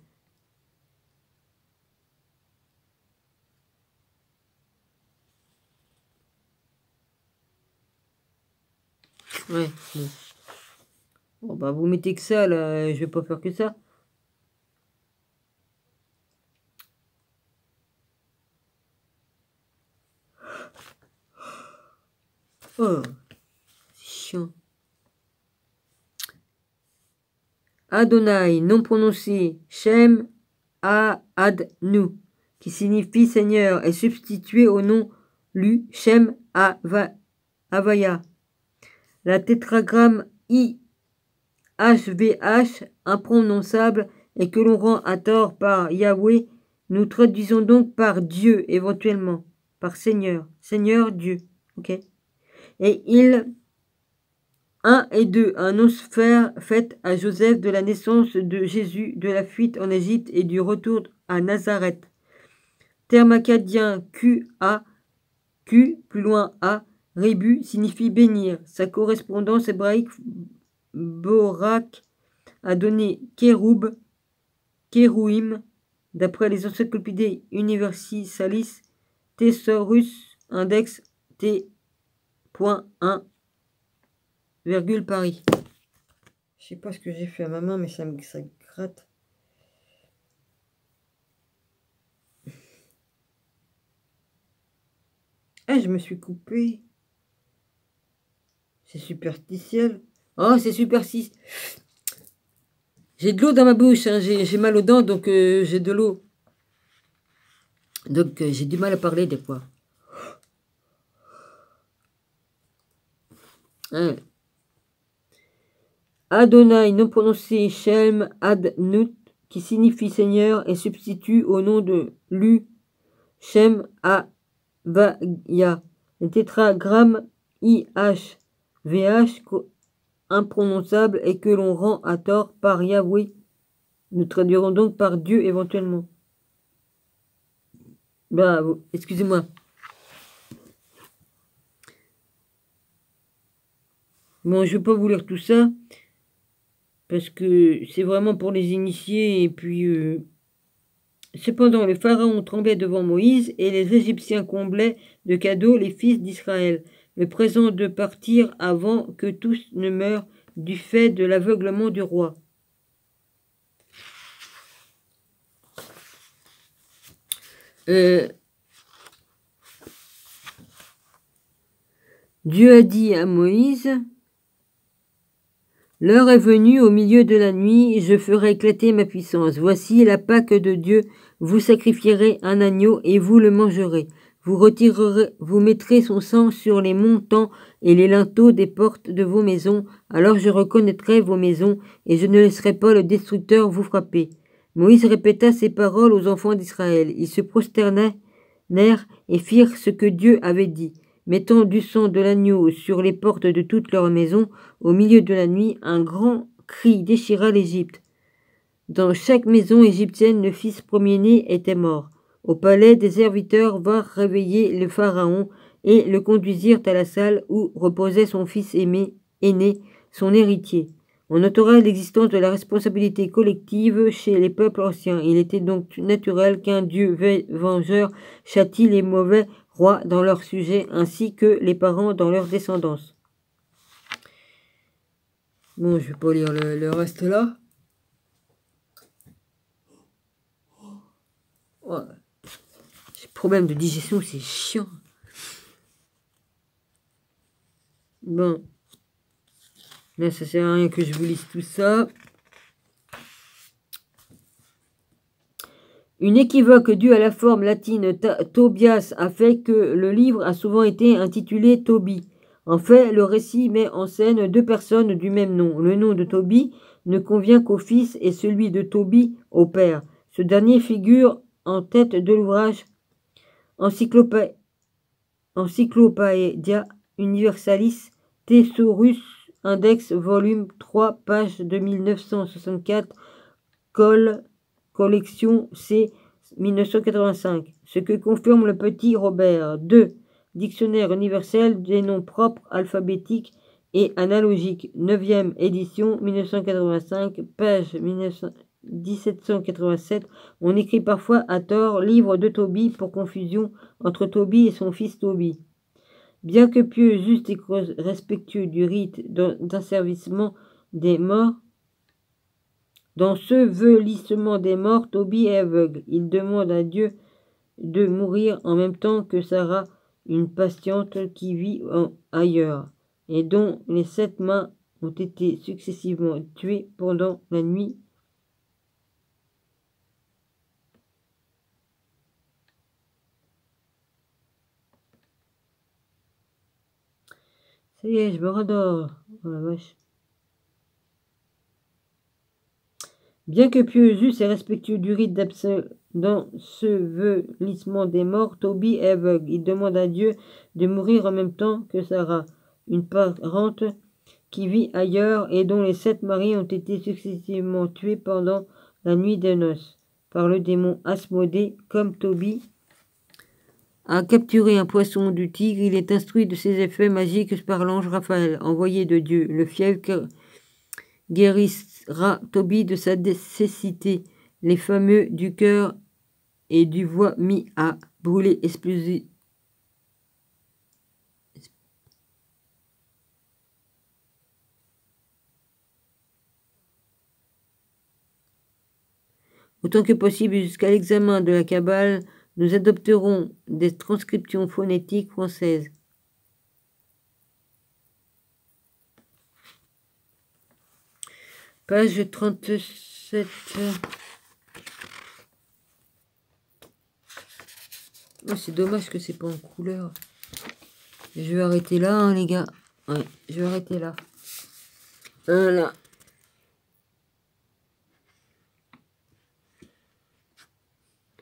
Ouais. Bon, bah vous mettez que ça, là, je vais pas faire que ça. Oh, c'est chiant. Adonai, non prononcé, Shem Adnu, qui signifie Seigneur, est substitué au nom lu Shem Havaya. La tétragramme IHVH, imprononçable et que l'on rend à tort par Yahweh, nous traduisons donc par Dieu éventuellement, par Seigneur, Seigneur Dieu. Ok. Et il 1 et 2, un annonce faite à Joseph de la naissance de Jésus, de la fuite en Égypte et du retour à Nazareth. Terme acadien Q-A, Q, plus loin A, Rébu signifie bénir. Sa correspondance hébraïque Borak a donné Kéroub, Kérouim, d'après les encyclopédies Universalis Thesaurus Index T.1, virgule Paris. Je sais pas ce que j'ai fait à ma main, mais ça gratte. Ah, je me suis coupé. C'est superstitiel. Oh, c'est superstitiel. J'ai de l'eau dans ma bouche, hein. J'ai mal aux dents, donc j'ai de l'eau. Donc j'ai du mal à parler des fois. Hein. Adonai, non prononcé, Shem Adnut, qui signifie Seigneur, et substitue au nom de Lu, Shem Havaya. Le tétragramme IHVH, imprononçable et que l'on rend à tort par Yahweh. Nous traduirons donc par Dieu éventuellement. Bah, excusez-moi. Bon, je ne vais pas vous lire tout ça, parce que c'est vraiment pour les initiés, et puis... Cependant, le pharaon tremblait devant Moïse, et les Égyptiens comblaient de cadeaux les fils d'Israël, le présent de partir avant que tous ne meurent du fait de l'aveuglement du roi. Dieu a dit à Moïse, « L'heure est venue au milieu de la nuit, je ferai éclater ma puissance. Voici la Pâque de Dieu, vous sacrifierez un agneau et vous le mangerez. Vous mettrez son sang sur les montants et les linteaux des portes de vos maisons. Alors je reconnaîtrai vos maisons et je ne laisserai pas le destructeur vous frapper. » Moïse répéta ces paroles aux enfants d'Israël. Ils se prosternèrent et firent ce que Dieu avait dit. Mettant du sang de l'agneau sur les portes de toutes leurs maisons, au milieu de la nuit, un grand cri déchira l'Égypte. Dans chaque maison égyptienne, le fils premier-né était mort. Au palais, des serviteurs vinrent réveiller le pharaon et le conduisirent à la salle où reposait son fils aîné, son héritier. On notera l'existence de la responsabilité collective chez les peuples anciens. Il était donc naturel qu'un Dieu vengeur châtie les mauvais rois dans leur sujet, ainsi que les parents dans leur descendance. Bon, je vais pas lire le reste là. Oh, j'ai problème de digestion, c'est chiant. Bon. Là, ça sert à rien que je vous lise tout ça. Une équivoque due à la forme latine Tobias a fait que le livre a souvent été intitulé Tobie. En fait, le récit met en scène deux personnes du même nom. Le nom de Tobie ne convient qu'au fils et celui de Tobie au père. Ce dernier figure en tête de l'ouvrage Encyclopædia Universalis Thesaurus Index volume 3 page 2964 collection C 1985, ce que confirme le petit Robert. 2. Dictionnaire universel des noms propres alphabétiques et analogiques, 9e édition 1985, page 1787. On écrit parfois à tort livre de Tobie pour confusion entre Tobie et son fils Tobie. Bien que pieux, juste et respectueux du rite d'asservissement des morts, dans ce velissement des morts, Tobie est aveugle. Il demande à Dieu de mourir en même temps que Sarah, une patiente qui vit ailleurs, et dont les 7 mains ont été successivement tués pendant la nuit. Ça y est, je me rendors. Oh la vache. Bien que pieux, juste et respectueux du rite d'ensevelissement des morts, Toby est aveugle. Il demande à Dieu de mourir en même temps que Sarah, une parente qui vit ailleurs et dont les 7 maris ont été successivement tués pendant la nuit des noces par le démon Asmodée. Comme Toby a capturé un poisson du tigre, il est instruit de ses effets magiques par l'ange Raphaël, envoyé de Dieu. Le fiel guérira Toby de sa cécité, les fameux du cœur et du voix mis à brûler explosifs. Autant que possible jusqu'à l'examen de la Kabbale, nous adopterons des transcriptions phonétiques françaises. Page 37. Oh, c'est dommage que c'est pas en couleur. Je vais arrêter là, hein, les gars. Ouais, je vais arrêter là. Voilà.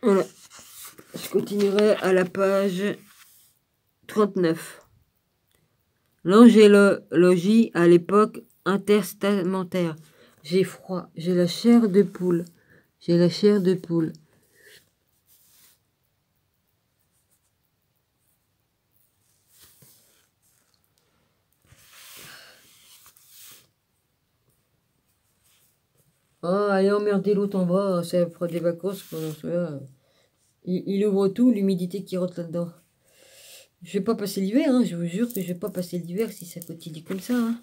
Voilà. Je continuerai à la page 39. L'angélologie à l'époque interstamentaire. J'ai froid, j'ai la chair de poule. J'ai la chair de poule. Oh, allez emmerder l'autre en bas, ça fera des vacances pendant cela. Il ouvre tout, l'humidité qui rentre là-dedans. Je vais pas passer l'hiver, hein, je vous jure que je vais pas passer l'hiver si ça continue comme ça. Hein.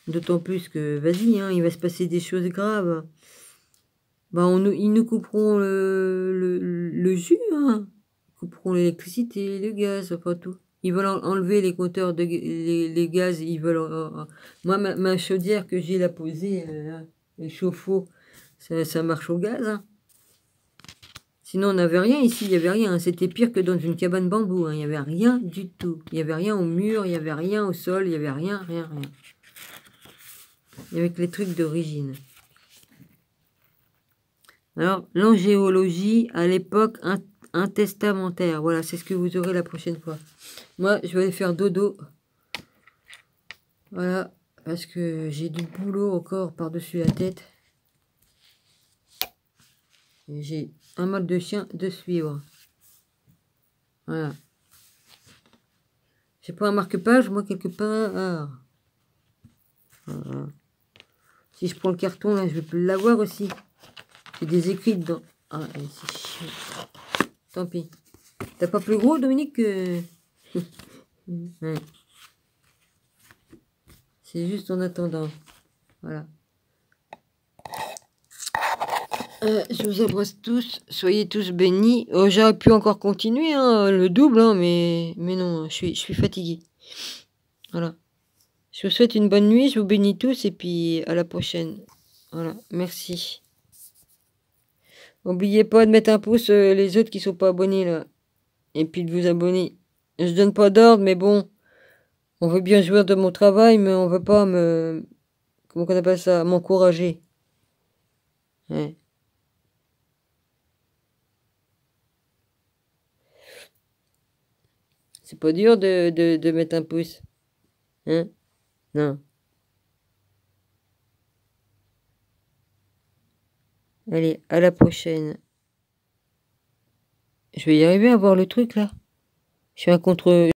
D'autant plus que, vas-y, hein, il va se passer des choses graves. Bah, ils nous couperont le jus, hein. Ils couperont l'électricité, le gaz, enfin tout. Ils veulent enlever les compteurs de les gaz. Ils veulent. Moi, ma chaudière que j'ai la posée, les chauffe-eau, ça marche au gaz. Hein. Sinon, on n'avait rien ici, il n'y avait rien. Hein. C'était pire que dans une cabane bambou. Hein. Il n'y avait rien du tout. Il n'y avait rien au mur, il n'y avait rien au sol, il n'y avait rien. Avec les trucs d'origine. Alors, l'angéologie à l'époque intestamentaire. Voilà, c'est ce que vous aurez la prochaine fois. Moi, je vais aller faire dodo. Voilà, parce que j'ai du boulot encore par-dessus la tête. J'ai un mal de chien de suivre. Voilà. J'ai pas un marque-page, moi, quelque part. Voilà. Si je prends le carton, là, je vais plus l'avoir aussi. J'ai des écrits dedans. Ah, c'est chiant. Tant pis. T'as pas plus gros, Dominique, que... Ouais. C'est juste en attendant. Voilà. Je vous embrasse tous. Soyez tous bénis. Oh, j'aurais pu encore continuer, hein, le double, hein, mais non, je suis fatiguée. Voilà. Je vous souhaite une bonne nuit. Je vous bénis tous et puis à la prochaine. Voilà. Merci. N'oubliez pas de mettre un pouce, les autres qui sont pas abonnés, là. Et puis de vous abonner. Je donne pas d'ordre, mais bon. On veut bien jouir de mon travail, mais on veut pas me... Comment on appelle ça? M'encourager. Ouais. C'est pas dur de mettre un pouce. Hein? Non. Allez, à la prochaine. Je vais y arriver à voir le truc, là. Je suis un contre...